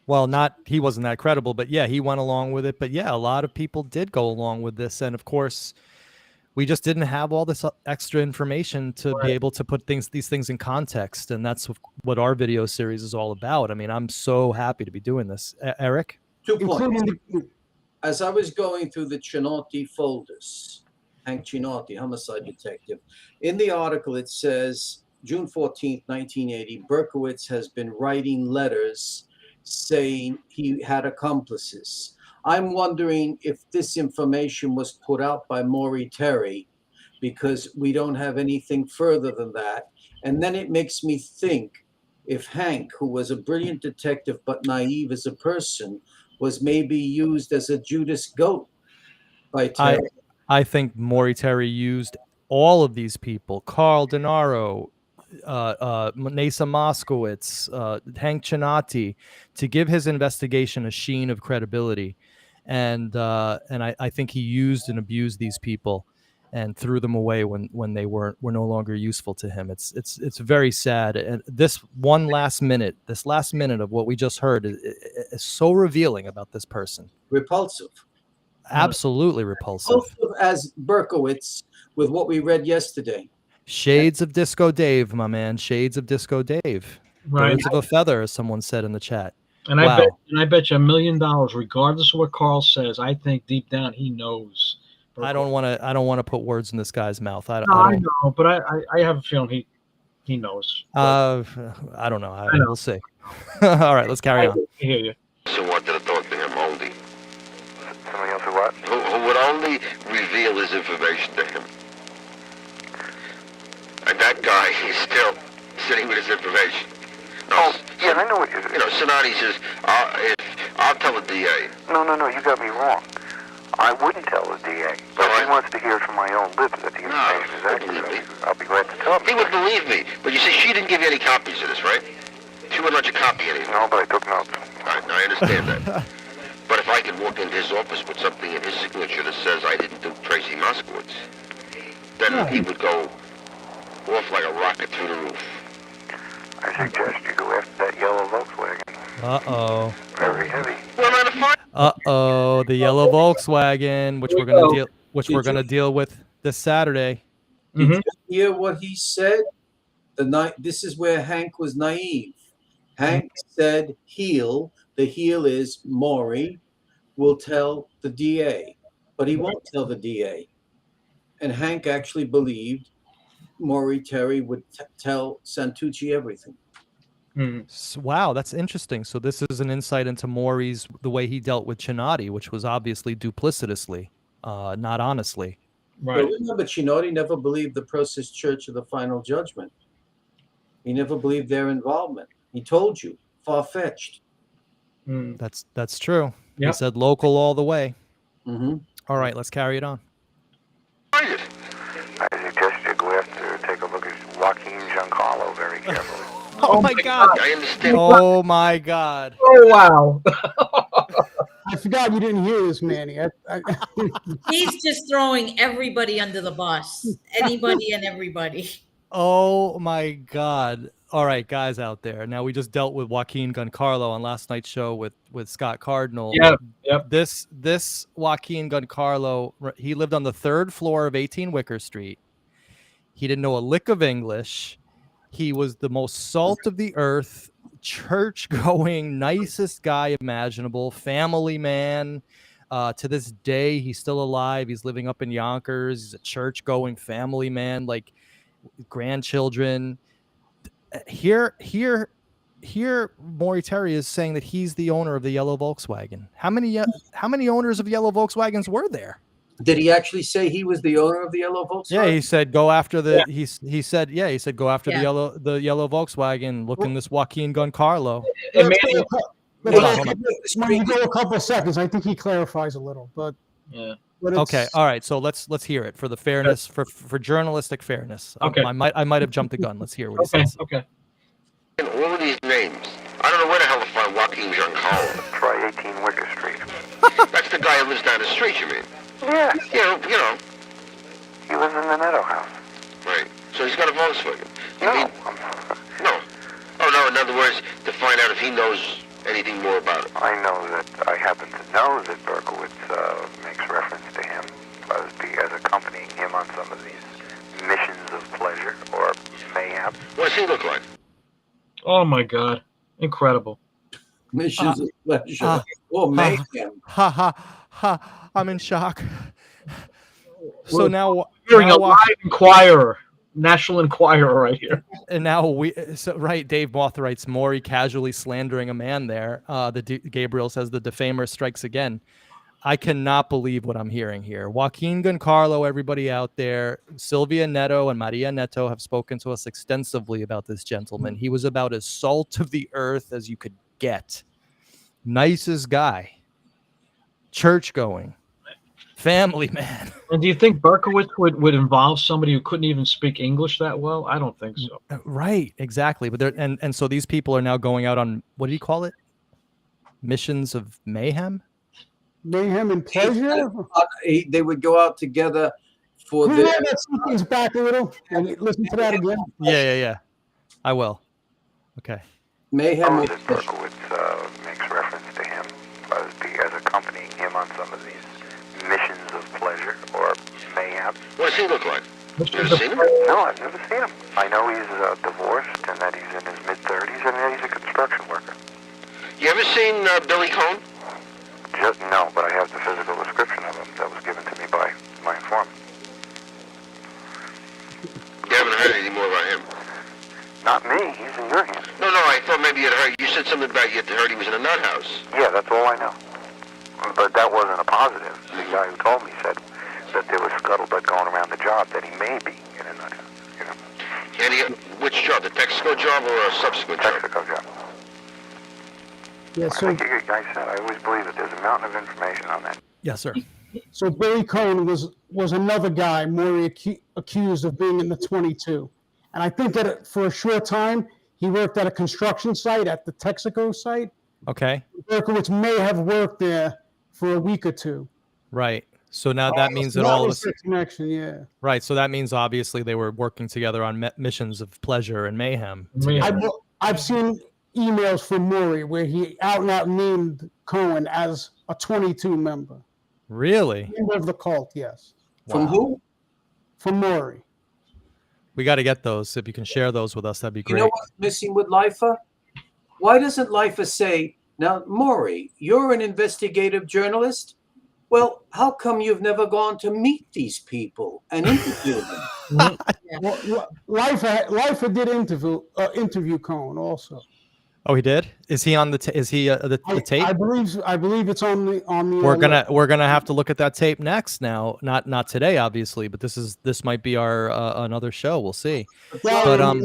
Well, he wasn't that credible, but yeah, he went along with it. But yeah, a lot of people did go along with this. And of course, we just didn't have all this extra information to be able to put these things in context. And that's what our video series is all about. I mean, I'm so happy to be doing this. Eric? 2 points. As I was going through the Cinotti folders, Hank Cinotti, homicide detective, in the article it says, June 14th, 1980, Berkowitz has been writing letters saying he had accomplices. I'm wondering if this information was put out by Maury Terry, because we don't have anything further than that. And then it makes me think if Hank, who was a brilliant detective but naive as a person, was maybe used as a Judas goat by Terry. I think Maury Terry used all of these people: Carl Denaro, Nasa Moskowitz, Hank Cinotti, to give his investigation a sheen of credibility. And I think he used and abused these people and threw them away when they were no longer useful to him. It's very sad. And this last minute of what we just heard is so revealing about this person. Repulsive. Absolutely repulsive. As Berkowitz with what we read yesterday. Shades of Disco Dave, my man. Shades of Disco Dave. Right. Birds of a feather, as someone said in the chat. And I bet you $1 million, regardless of what Carl says, I think deep down he knows. I don't want to put words in this guy's mouth. I know, but I have a feeling he knows. I don't know. We'll see. All right, let's carry on. I hear you. So wanted to talk to him only. Somebody else who what? Who would only reveal his information to him. And that guy, he's still sitting with his information. No, yeah, I know what you're... You know, Cinotti says, I'll tell the DA. No, you got me wrong. I wouldn't tell the DA, but if he wants to hear it from my own lips that the information is accurate, I'll be glad to tell him. He would believe me, but you see, she didn't give you any copies of this, right? She wouldn't let you copy anything. No, but I took notes. All right, now I understand that. But if I could walk into his office with something in his signature that says I didn't do Tracy Moskowitz, then he would go off like a rocket through the roof. I suggest you go after that yellow Volkswagen. Uh-oh. Very heavy. Uh-oh, the yellow Volkswagen, which we're gonna deal with this Saturday. Did you hear what he said? This is where Hank was naive. Hank said the heel is Maury will tell the DA, but he won't tell the DA. And Hank actually believed Maury Terry would tell Santucci everything. Wow, that's interesting. So this is an insight into Maury's, the way he dealt with Cinotti, which was obviously duplicitously, not honestly. Right. But remember, Cinotti never believed the Process Church of the Final Judgment. He never believed their involvement. He told you, far-fetched. That's true. Yep. He said local all the way. Mm-hmm. All right, let's carry it on. I suggest you go after, take a look at Joaquin Giancarlo very carefully. Oh my God! I understand. Oh my God! Oh wow! I forgot you didn't hear this, Manny. He's just throwing everybody under the bus. Anybody and everybody. Oh my God! All right, guys out there. Now we just dealt with Joaquin Giancarlo on last night's show with Scott Cardinal. Yep. This Joaquin Giancarlo, he lived on the 3rd floor of 18 Wicker Street. He didn't know a lick of English. He was the most salt of the earth, church-going, nicest guy imaginable, family man. To this day, he's still alive. He's living up in Yonkers. He's a church-going family man, like grandchildren. Here, Maury Terry is saying that he's the owner of the yellow Volkswagen. How many owners of yellow Volkswagens were there? Did he actually say he was the owner of the yellow Volkswagen? Yeah, he said go after the. Yeah. He said go after the yellow Volkswagen. Look in this Joaquin Giancarlo. When you go a couple of seconds, I think he clarifies a little, but Yeah. Okay. All right. So let's hear it for the fairness, for journalistic fairness. Okay. I might have jumped the gun. Let's hear what he says. Okay. And all of these names. I don't know where the hell to find Joaquin Giancarlo. Try 18 Wicker Street. That's the guy who lives down the street, you mean? Yeah, You know. he lives in the Netto house. Right. So he's got a Volkswagen. No. No. Oh, no, in other words, to find out if he knows anything more about it. I happen to know that Berkowitz makes reference to him as accompanying him on some of these missions of pleasure or mayhem. What does he look like? Oh my God. Incredible. Missions of pleasure. Or mayhem. Ha ha. I'm in shock. So We're now hearing a live Enquirer, National Enquirer right here. And now Dave Moth writes, Maury casually slandering a man there. Gabriel says the defamer strikes again. I cannot believe what I'm hearing here. Joaquin Giancarlo, everybody out there, Silvia Neto and Maria Neto have spoken to us extensively about this gentleman. He was about as salt of the earth as you could get. Nicest guy. Church going. Family man. And do you think Berkowitz would involve somebody who couldn't even speak English that well? I don't think so. Right, exactly. But and so these people are now going out on, what do you call it? Missions of mayhem? Mayhem and pleasure. They would go out together for Can the. you run that sequence back a little and listen to that again? Yeah. I will. Okay. Mayhem. That Berkowitz makes reference to him as accompanying him on some of these missions of pleasure or mayhem. What does he look like? You ever seen him? No, I've never seen him. I know he's divorced and that he's in his mid-30s and that he's a construction worker. You ever seen Billy Cohn? No, but I have the physical description of him that was given to me by my informant. You haven't heard anything more about him? Not me. He's in your hands. No, I thought maybe you'd heard. You said something about you had heard he was in a nut house. Yeah, that's all I know. But that wasn't a positive. The guy who told me said that there was scuttlebutt going around the job that he may be in a nut house. You know. Which job? The Texaco job or a subsequent job? Texaco job. Yeah, so I think I said I always believe that there's a mountain of information on that. Yes, sir. So Billy Cohn was another guy Maury accused of being in the 22. And I think that for a short time, he worked at a construction site at the Texaco site. Okay. Berkowitz may have worked there for a week or two. Right. So now that means that That all of was us. the connection, yeah. Right. So that means obviously they were working together on missions of pleasure and mayhem. I've seen emails from Maury where he out and out named Cohen as a 22 member. Really? Member of the cult, yes. From who? From Maury. We got to get those. If you can share those with us, that'd be great. You know what's missing with Leifer? Why doesn't Leifer say, now, Maury, you're an investigative journalist? Well, how come you've never gone to meet these people and interview them? Leifer did interview Cohen also. Oh, he did? Is he on the tape? I believe it's on the. We're gonna have to look at that tape next. Now, not today, obviously, but this might be our another show. We'll see. Well, But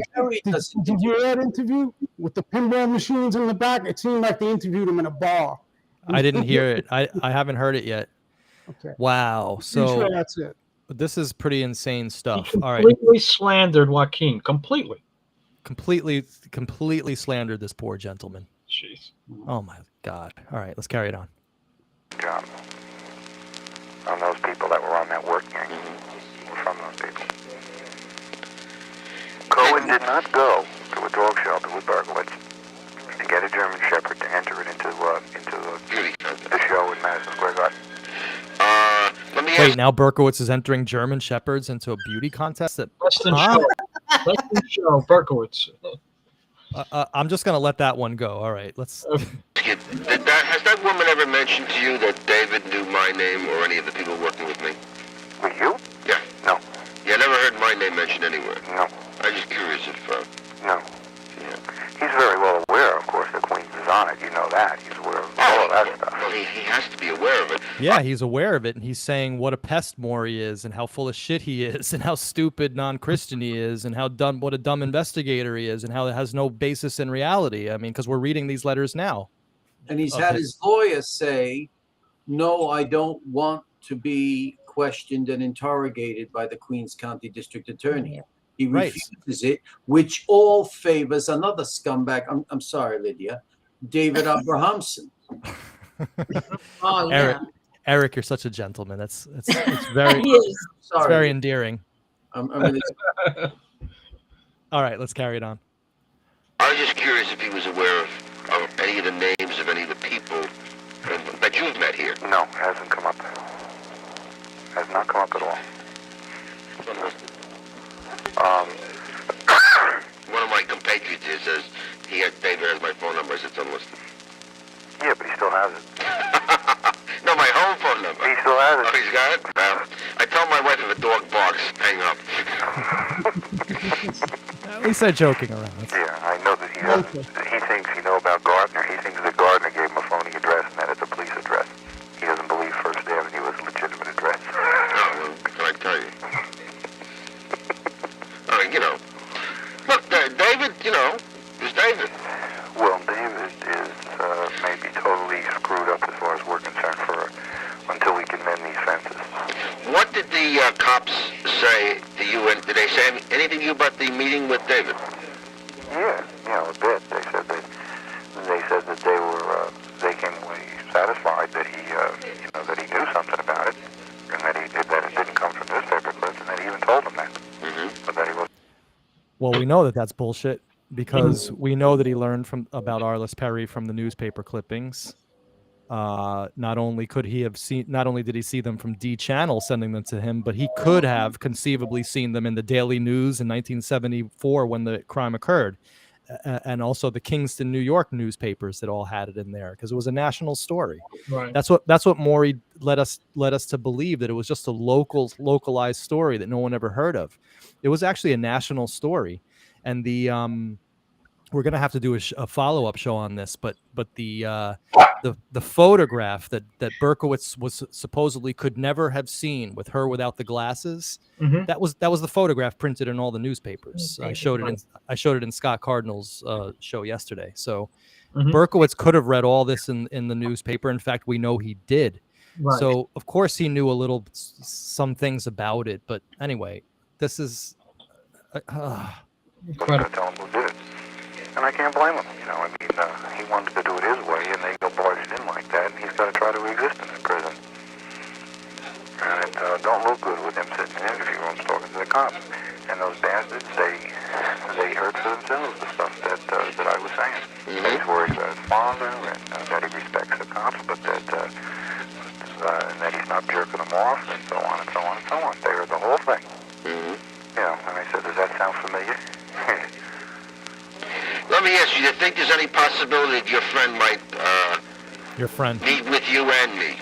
did you hear that interview with the pinball machines in the back? It seemed like they interviewed him in a bar. I didn't hear it. I haven't heard it yet. Okay. Wow. Pretty So sure that's it. this is pretty insane stuff. He All right. completely slandered Joaquin. Completely Slandered this poor gentleman. Jeez. Oh my God. All right, let's carry it on. Job. On those people that were on that work gang. Were from those people. Cohen did not go to a dog shelter with Berkowitz to get a German Shepherd to enter it into the show in Madison Square Garden. Let me Wait, ask. now Berkowitz is entering German Shepherds into a beauty contest? Less than show, Berkowitz. I'm just going to let that one go. All right, let's... Has that woman ever mentioned to you that David knew my name or any of the people working with me? With you? Yeah. No. Yeah, I never heard my name mentioned anywhere. No. I'm just curious if... No. Yeah. He's very well aware, of course, the Queen's is on it. You know that. He's aware of all of that stuff. Well, he has to be aware of it. Yeah, he's aware of it, and he's saying what a pest Maury is, and how full of shit he is, and how stupid non-Christian he is, and what a dumb investigator he is, and how it has no basis in reality. I mean, because we're reading these letters now. And he's had his lawyer say, no, I don't want to be questioned and interrogated by the Queens County District Attorney. He refuses it, which all favors another scumbag. I'm sorry, Lydia, David Abrahamson. Oh, yeah. Eric, you're such a gentleman. It's very it's very endearing. I'm really All right, let's carry it on. I was just curious if he was aware of any of the names of any of the people that you've met here. No, hasn't come up. Has not come up at all. One of my compatriots here says David has my phone number. It's unlisted. Yeah, but he still has it. No, my home phone number. He still has it. Oh, he's got it? I told my wife if a dog barks, hang up. At least they're joking around. Yeah, I know that he doesn't. He thinks he knows about Gardner. He thinks that Gardner gave him a phony address and that it's a police address. He doesn't believe First Avenue was a legitimate address. No, well, can I tell you? Look, David, is David. Well, David is maybe totally screwed up as far as we're concerned until we can mend these fences. What did the cops say to you, and did they say anything to you about the meeting with David? Yeah, a bit. They said that they came away satisfied that he that he knew something about it, and that it didn't come from newspaper clips, and that he even told them that. Mm-hmm. But that he was. Well, we know that that's bullshit because we know that he learned about Arliss Perry from the newspaper clippings. Not only did he see them from D Channel sending them to him, but he could have conceivably seen them in the Daily News in 1974 when the crime occurred, and also the Kingston, New York newspapers that all had it in there because it was a national story. Right. That's what Maury led us to believe, that it was just a localized story that no one ever heard of. It was actually a national story, and we're gonna have to do a follow-up show on this, but the photograph that Berkowitz was supposedly could never have seen with her without the glasses, that was the photograph printed in all the newspapers. I showed it in Scott Cardinal's show yesterday. So Berkowitz could have read all this in the newspaper. In fact, we know he did. Right. So of course he knew some things about it. But anyway, this is. Incredible. Tell him who did it. And I can't blame him. He wanted to do it his way, and they go barging in like that, and he's got to try to exist in this prison. And it don't look good with him sitting in interview rooms talking to the cops. And those bastards, they heard for themselves the stuff that I was saying. He's worried about his father, and that he respects the cops, but that he's not jerking them off, and so on and so on and so on. They heard the whole thing. And I said, does that sound familiar? Let me ask you, do you think there's any possibility that your friend might meet with you and me?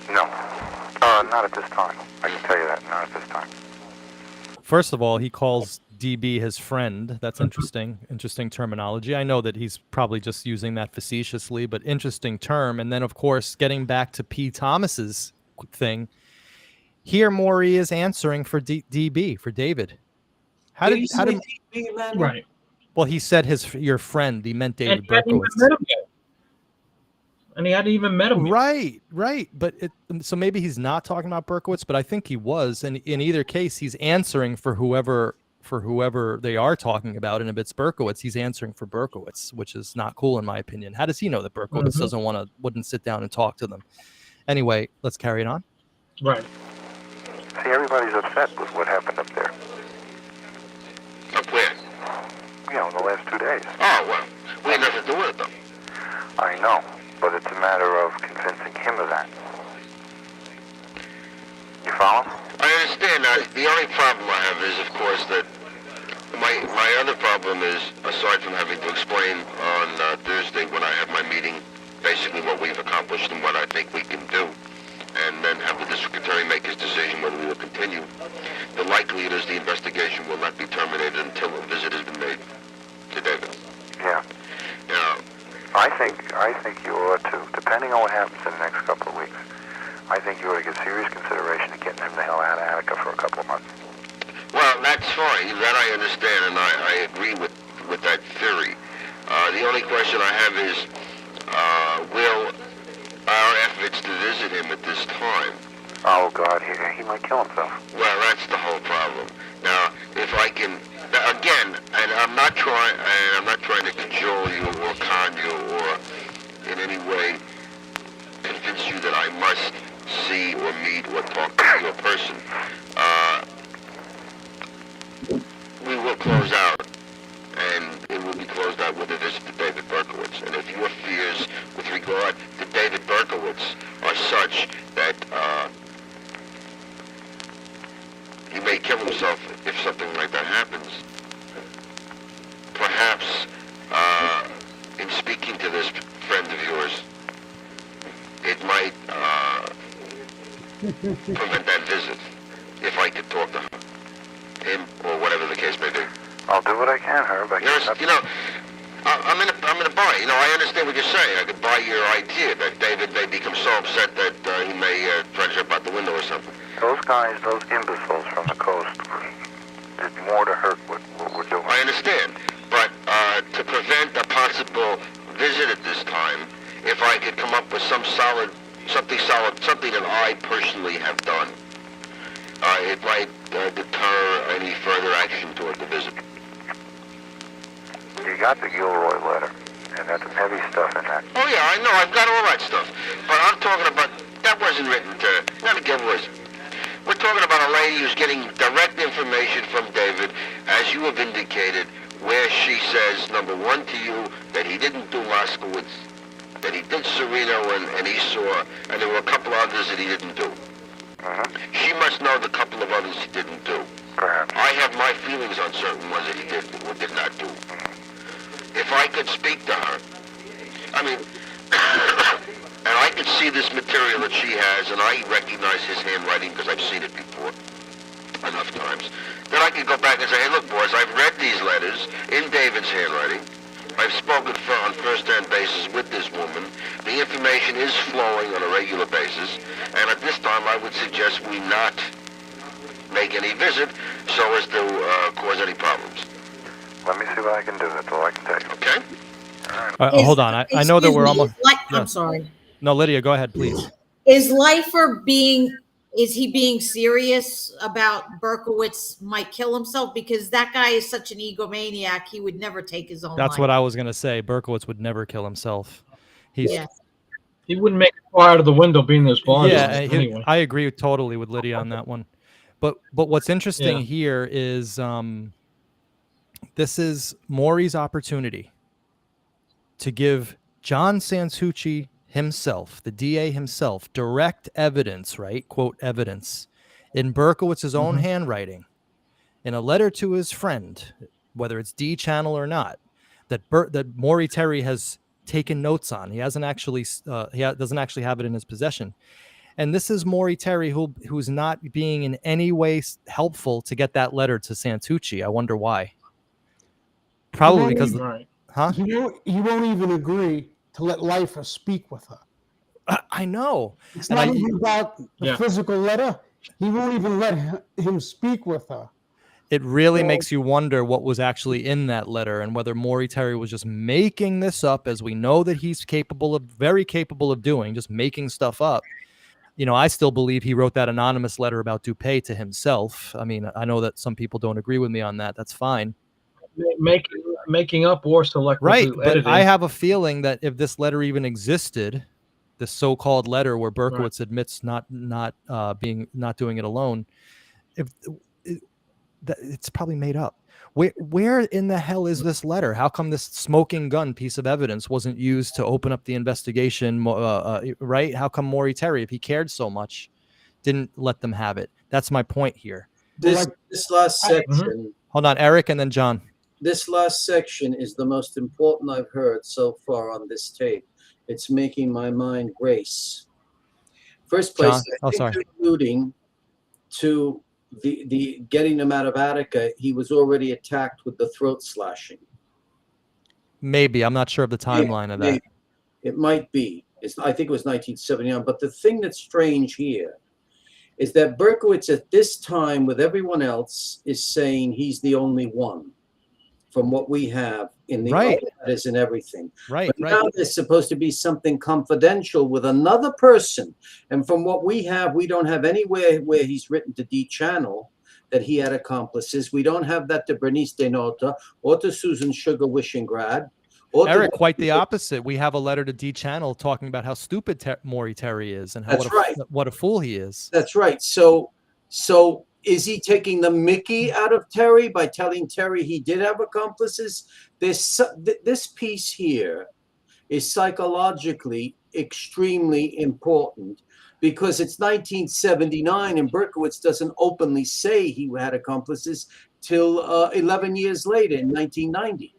No. Not at this time. I can tell you that. Not at this time. First of all, he calls DB his friend. That's interesting. Interesting terminology. I know that he's probably just using that facetiously, but interesting term. And then, of course, getting back to P. Thomas's thing, here Maury is answering for DB, for David. How did DB, man? Right. Well, he said your friend. He meant David Berkowitz. And he hadn't even met him. Right. But so maybe he's not talking about Berkowitz, but I think he was. And in either case, he's answering for whoever they are talking about. And if it's Berkowitz, he's answering for Berkowitz, which is not cool in my opinion. How does he know that Berkowitz wouldn't sit down and talk to them? Anyway, let's carry it on. Right. See, everybody's upset with what happened up there. Up where? The last 2 days. Oh, well, we had nothing to do with it, though. I know, but it's a matter of convincing him of that. You follow? I understand. The only problem I have is, of course, that my other problem is, aside from having to explain on Thursday when I have my meeting, basically what we've accomplished and what I think we can do, and then have the district attorney make his decision whether we will continue. The likelihood is the investigation will not be terminated until a visit has been made to David. Yeah. I think you ought to, depending on what happens in the next couple of weeks, I think you ought to give serious consideration to getting him the hell out of Attica for a couple of months. Well, that's fine. That I understand, and I agree with that theory. The only question I have is, will our efforts to visit him at this Oh God, he might kill himself. Well, that's the whole problem. Now, if I can, again, and I'm not trying to cajole you or con you or in any way convince you that I must see or meet or talk to your person. We will close out, and it will be closed out with a visit to David Berkowitz. And if your fears with regard to David Berkowitz are such that he may kill himself if something like that happens, perhaps in speaking to this friend of yours, it might prevent that visit if I could talk to him or whatever the case may be. I'll do what I can, Herb. I'm in a bind. You know, I understand what you're saying. I could buy your idea that David may become so upset that he may try to jump out the window or something. Those guys, those imbeciles from the coast, did more to hurt what we're doing. I understand, but to prevent a possible visit at this time, if I could come up with something that I personally have done, it might deter any further action toward the visit. You got the Gilroy letter, and that's some heavy stuff in that. Oh yeah, I know, I've got all that stuff. But I'm talking about, that wasn't written to, not a Gilroy's. We're talking about a lady who's getting direct information from David, as you have indicated, where she says, number one to you, that he didn't do Moskowitz, that he did Sereno and Esau, and there were a couple others that he didn't do. She must know the couple of others he didn't do. Perhaps. I have my feelings on certain ones that he did or did not do. If I could speak to her, I mean, and I could see this material that she has, and I recognize his handwriting because I've seen it before enough times, then I could go back and say, hey, look, boys, I've read these letters in David's handwriting. I've spoken on first-hand basis with this woman. The information is flowing on a regular basis, and at this time I would suggest we not make any visit so as to cause any problems. Let me see what I can do. That's all I can tell you. Okay? Hold on. I know that we're almost... I'm sorry. No, Lydia, go ahead, please. Is he being serious about Berkowitz might kill himself? Because that guy is such an egomaniac, he would never take his own That's life. what I was going to say. Berkowitz would never kill himself. Yeah. He wouldn't make it far out of the window being this bond. Yeah, anyway. I agree totally with Lydia on that one. But what's interesting here is this is Maury's opportunity to give John Santucci himself, the DA himself, direct evidence, right? Quote, evidence in Berkowitz's own handwriting in a letter to his friend, whether it's D channel or not, that Maury Terry has taken notes on. He hasn't actually, doesn't actually have it in his possession. And this is Maury Terry, who's not being in any way helpful to get that letter to Santucci. I wonder why. Probably because, He won't even agree to let Leifer speak with her. I know. It's not even about the physical letter. He won't even let him speak with her. It really makes you wonder what was actually in that letter and whether Maury Terry was just making this up, as we know that he's very capable of doing, just making stuff up. You know, I still believe he wrote that anonymous letter about Dupé to himself. I mean, I know that some people don't agree with me on that. That's fine. Making up or selectively but editing. I have a feeling that if this letter even existed, this so-called letter where Berkowitz admits not doing it alone, it's probably made up. Where in the hell is this letter? How come this smoking gun piece of evidence wasn't used to open up the investigation? Right? How come Maury Terry, if he cared so much, didn't let them have it? That's my point here. This last section. Hold on, Eric, and then John. This last section is the most important I've heard so far on this tape. It's making my mind race. First place, John? You're alluding to the getting them out of Attica. He was already attacked with the throat slashing. Maybe. I'm not sure of the timeline of that. Maybe. It might be. I think it was 1979. But the thing that's strange here is that Berkowitz at this time with everyone else is saying he's the only one from what we have in the Right. letters and everything. Right, But right. now there's supposed to be something confidential with another person. And from what we have, we don't have anywhere where he's written to D Channel that he had accomplices. We don't have that to Bernice De Nota or to Susan Sugar Wishingrad. Eric, quite the opposite. We have a letter to D Channel talking about how stupid Maury Terry is and how what a fool he is. That's right. So is he taking the mickey out of Terry by telling Terry he did have accomplices? This piece here is psychologically extremely important because it's 1979 and Berkowitz doesn't openly say he had accomplices till 11 years later in 1990.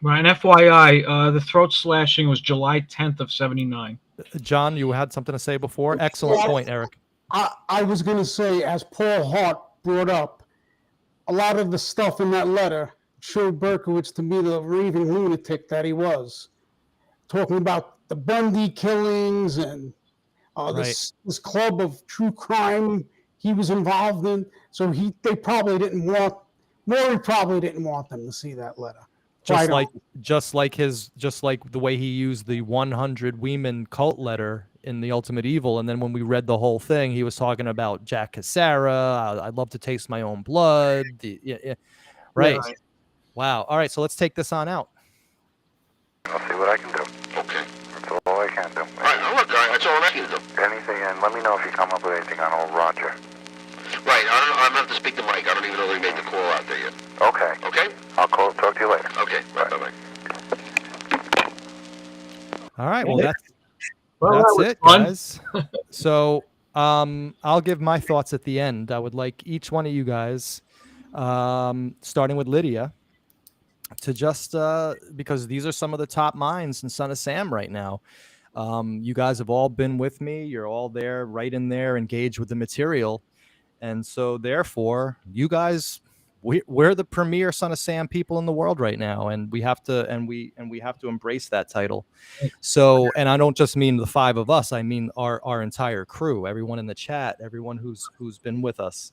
Right, and FYI, the throat slashing was July 10th of 79. John, you had something to say before? Excellent point, Eric. I was going to say, as Paul Hart brought up, a lot of the stuff in that letter showed Berkowitz to be the raving lunatic that he was, talking about the Bundy killings and this club of true crime he was involved in. So Maury probably didn't want them to see that letter. Just like the way he used the 100 Women cult letter in The Ultimate Evil, and then when we read the whole thing, he was talking about Jack Cassara. I'd love to taste my own blood. Right. Yeah. Wow. All right, so let's take this on out. I'll see what I can do. Okay. That's all I can do. All right, look, that's all I'm asking you to do. Anything, and let me know if you come up with anything on old Roger. Right, I don't have to speak to Mike. I don't even know that he made the call out there yet. Okay. Okay? I'll talk to you later. Okay, bye-bye. All right, well, that's that it, fun. guys. So I'll give my thoughts at the end. I would like each one of you guys, starting with Lydia, to just because these are some of the top minds in Son of Sam right now. You guys have all been with me. You're all there, right in there, engaged with the material. And so therefore, you guys, we're the premier Son of Sam people in the world right now. And we have to embrace that title. So, and I don't just mean the five of us, I mean our entire crew, everyone in the chat, everyone who's been with us.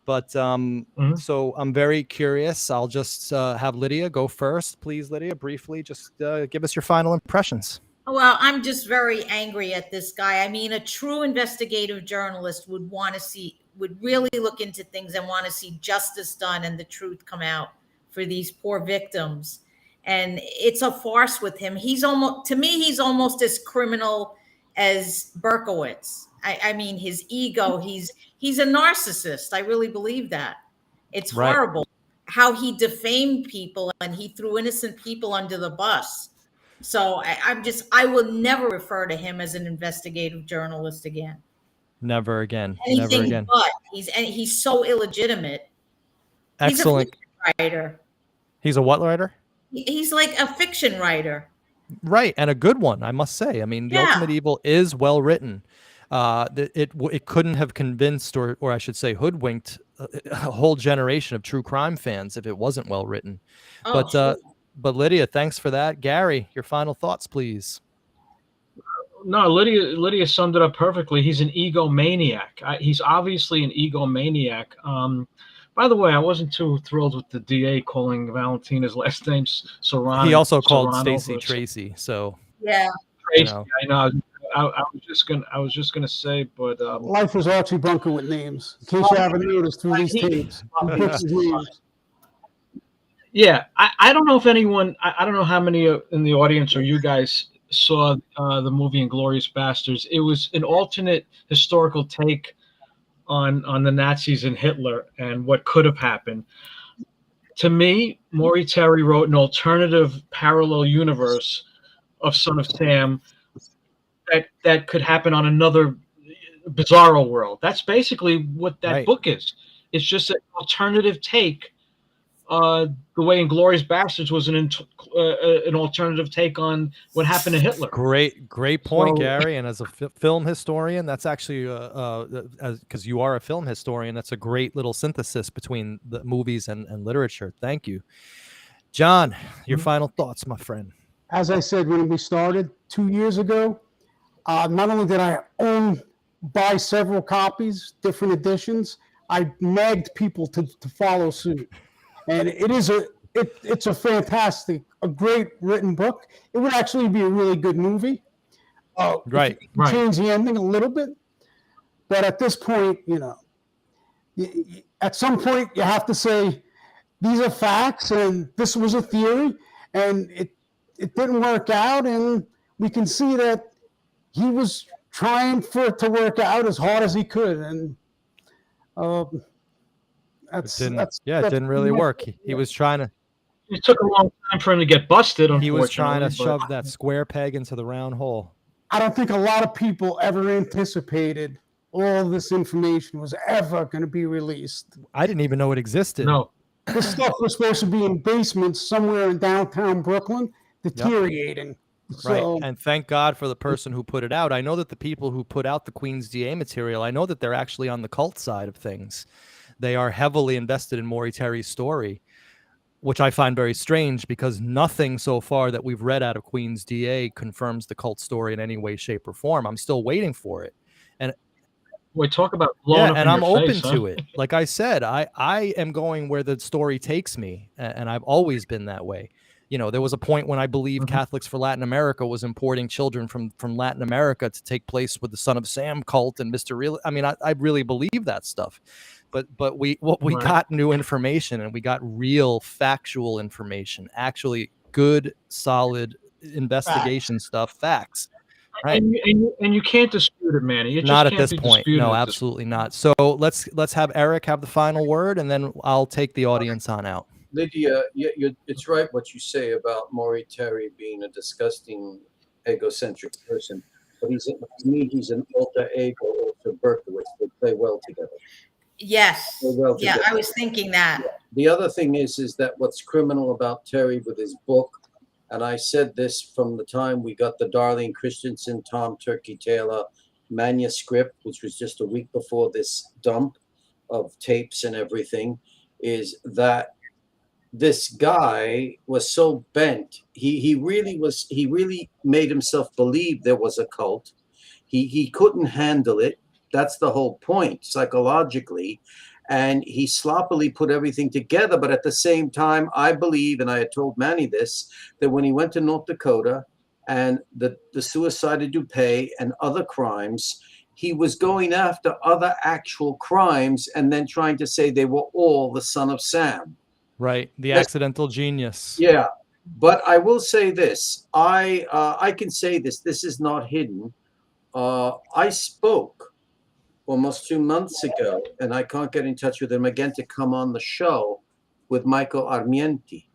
But so I'm very curious. I'll just have Lydia go first. Please, Lydia, briefly, just give us your final impressions. Well, I'm just very angry at this guy. I mean, a true investigative journalist would really look into things and want to see justice done and the truth come out for these poor victims. And it's a farce with him. He's almost as criminal as Berkowitz. I mean, his ego, he's a narcissist. I really believe that. It's horrible how he defamed people and he threw innocent people under the bus. So I will never refer to him as an investigative journalist again. Never again. Anything Never again. But he's so illegitimate. Excellent. He's a fiction writer. He's a what writer? He's like a fiction writer. Right, and a good one, I must say. I mean, The Ultimate Evil is well written. It couldn't have convinced, or I should say, hoodwinked a whole generation of true crime fans if it wasn't well written. But Lydia, thanks for that. Gary, your final thoughts, please. No, Lydia summed it up perfectly. He's an egomaniac. He's obviously an egomaniac. By the way, I wasn't too thrilled with the DA calling Valentina's last name Serrano. He also called Stacey Tracy. So yeah, Tracy. I know. I was just gonna say, but life was Archie Bunker with names. In case you haven't noticed through these tapes, he picks his names. Yeah, I don't know if anyone, I don't know how many in the audience or you guys saw the movie Inglourious Basterds. It was an alternate historical take on the Nazis and Hitler and what could have happened. To me, Maury Terry wrote an alternative parallel universe of Son of Sam that could happen on another bizarro world. That's basically what that book is. It's just an alternative take. The way Inglourious Basterds was an alternative take on what happened to Hitler. Great point, Gary. And as a film historian, that's actually because you are a film historian, that's a great little synthesis between the movies and literature. Thank you, John. Your final thoughts, my friend. As I said when we started 2 years ago, not only did I buy several copies, different editions, I nagged people to follow suit. And it is it's a great written book. It would actually be a really good movie. Right. If you change the ending a little bit, but at this point, at some point you have to say these are facts and this was a theory and it didn't work out, and we can see that he was trying for it to work out as hard as he could, and it didn't really work. He was trying to. It took a long time for him to get busted. He was trying to shove that square peg into the round hole. I don't think a lot of people ever anticipated all this information was ever going to be released. I didn't even know it existed. No. This stuff was supposed to be in basements somewhere in downtown Brooklyn, deteriorating. Yep. So, right. And thank God for the person who put it out. I know that the people who put out the Queen's DA material, I know that they're actually on the cult side of things. They are heavily invested in Maury Terry's story, which I find very strange because nothing so far that we've read out of Queen's DA confirms the cult story in any way, shape, or form. I'm still waiting for it. And we talk about blowing up and in I'm your open face, to it. Like I said, I am going where the story takes me, and I've always been that way. There was a point when I believe Catholics for Latin America was importing children from Latin America to take place with the Son of Sam cult and Mr. Real. I mean, I really believe that stuff. But we got new information, and we got real factual information, actually good, solid investigation stuff, facts. Right. And you can't dispute it, Manny. It not just at this point. No, absolutely not. So let's have Eric have the final word, and then I'll take the audience on out. Lydia, it's right what you say about Maury Terry being a disgusting, egocentric person. But to me, he's an alter ego of Berkowitz. They play well together. Yes. Well yeah, together. I was thinking that. Yeah. The other thing is that what's criminal about Terry with his book, and I said this from the time we got the Darlene Christensen, Tom Turkey Taylor manuscript, which was just a week before this dump of tapes and everything, is that this guy was so bent. He really made himself believe there was a cult. He couldn't handle it. That's the whole point psychologically. And he sloppily put everything together. But at the same time, I believe, and I had told Manny this, that when he went to North Dakota and the suicide of DuPay and other crimes, he was going after other actual crimes and then trying to say they were all the Son of Sam. Right. The accidental genius. Yeah. But I will say this. I can say this. This is not hidden. I spoke almost 2 months ago, and I can't get in touch with him again to come on the show with Michael Armienti.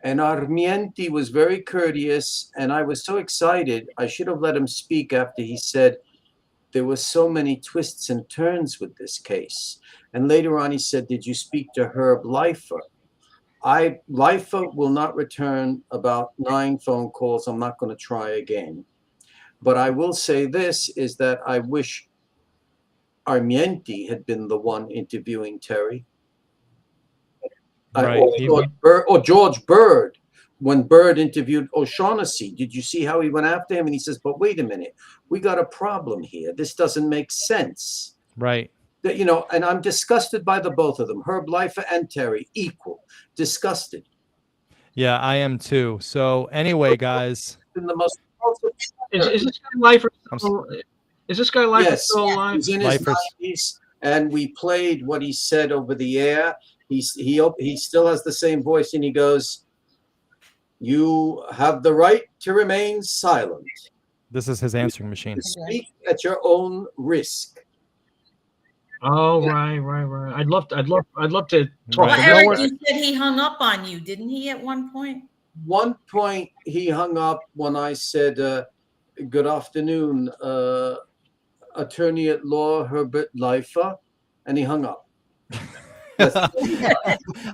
And Armienti was very courteous, and I was so excited. I should have let him speak after he said there were so many twists and turns with this case. And later on, he said, did you speak to Herb Leifer? Leifer will not return about 9 phone calls. I'm not going to try again. But I will say this, is that I wish Armienti had been the one interviewing Terry. Right. Or George Bird. When Bird interviewed O'Shaughnessy, did you see how he went after him? And he says, but wait a minute, we got a problem here. This doesn't make sense. Right. That, and I'm disgusted by the both of them, Herb Leifer and Terry, equal. Disgusted. Yeah, I am too. So anyway, guys. In the most is this guy Leifer still alive? He's in his 90s, and we played what he said over the air. He still has the same voice, and he goes, you have the right to remain silent. This is his answering machine. Speak at your own risk. Oh, right. I'd love to talk. Well, Eric, you said he hung up on you, didn't he, at one point? One point he hung up when I said, good afternoon, attorney at law Herbert Leifer, and he hung up.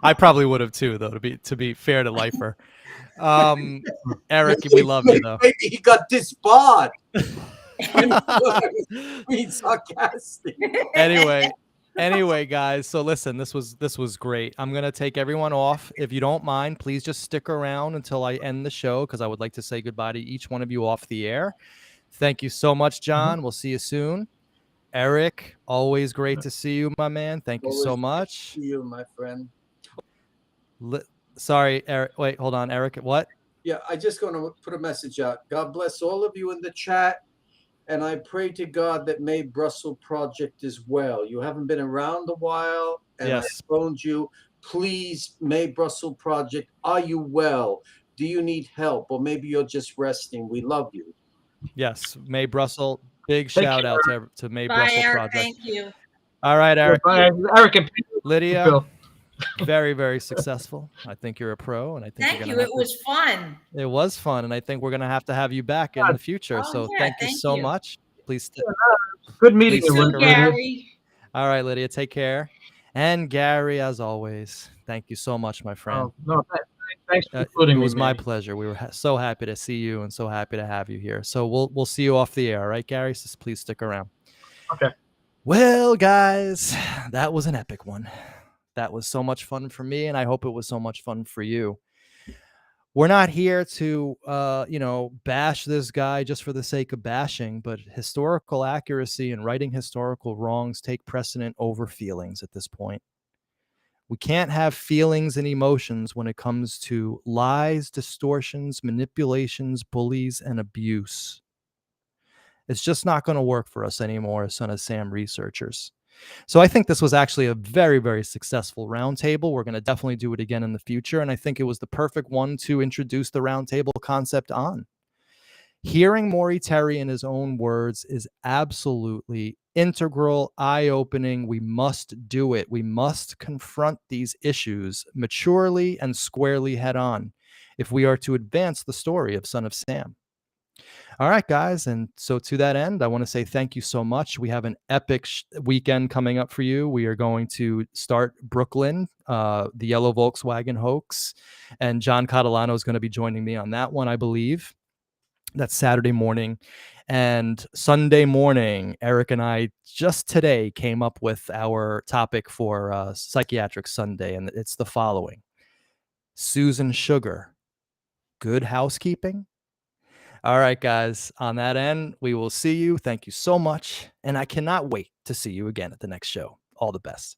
I probably would have too, though, to be fair to Leifer. Eric, we love you though. Maybe he got disbarred. Being sarcastic. Anyway, guys. So listen, this was great. I'm gonna take everyone off. If you don't mind, please just stick around until I end the show, because I would like to say goodbye to each one of you off the air. Thank you so much, John. We'll see you soon. Eric, always great to see you, my man. Thank you so much. See you, my friend. Sorry, Eric. Wait, hold on, Eric. What? Yeah, I just going to put a message out. God bless all of you in the chat. And I pray to God that May Brussels Project is well. You haven't been around a while, and Yes. I phoned you. Please, May Brussels Project, are you well? Do you need help? Or maybe you're just resting. We love you. Yes, May Brussels. Big shout out to May Bye, Brussels Eric. Project. Thank you. All right, Eric. Bye, Eric and Lydia, Bill. very, very successful. I think you're a pro, and I think Thank you. It was fun. It was fun, and I think we're gonna have you back in the future. Oh, So yeah, thank you so much. Please. Good meeting you, stick around. Gary. All right, Lydia, take care. And Gary, as always, thank you so much, my friend. Oh, no, thanks for including me. It was my pleasure. We were so happy to see you and so happy to have you here. So we'll see you off the air, all right, Gary? So please stick around. Okay. Well, guys, that was an epic one. That was so much fun for me, and I hope it was so much fun for you. We're not here to, bash this guy just for the sake of bashing, but historical accuracy and righting historical wrongs take precedent over feelings at this point. We can't have feelings and emotions when it comes to lies, distortions, manipulations, bullies, and abuse. It's just not going to work for us anymore as Son of Sam researchers. So I think this was actually a very, very successful roundtable. We're going to definitely do it again in the future. And I think it was the perfect one to introduce the roundtable concept on. Hearing Maury Terry in his own words is absolutely integral, eye-opening. We must do it. We must confront these issues maturely and squarely head on if we are to advance the story of Son of Sam. All right, guys. And so to that end, I want to say thank you so much. We have an epic weekend coming up for you. We are going to start Brooklyn, the Yellow Volkswagen hoax. And John Catalano is going to be joining me on that one, I believe. That's Saturday morning. And Sunday morning, Eric and I just today came up with our topic for Psychiatric Sunday. And it's the following: Susan Sugar, good housekeeping? All right, guys, on that end, we will see you. Thank you so much. And I cannot wait to see you again at the next show. All the best.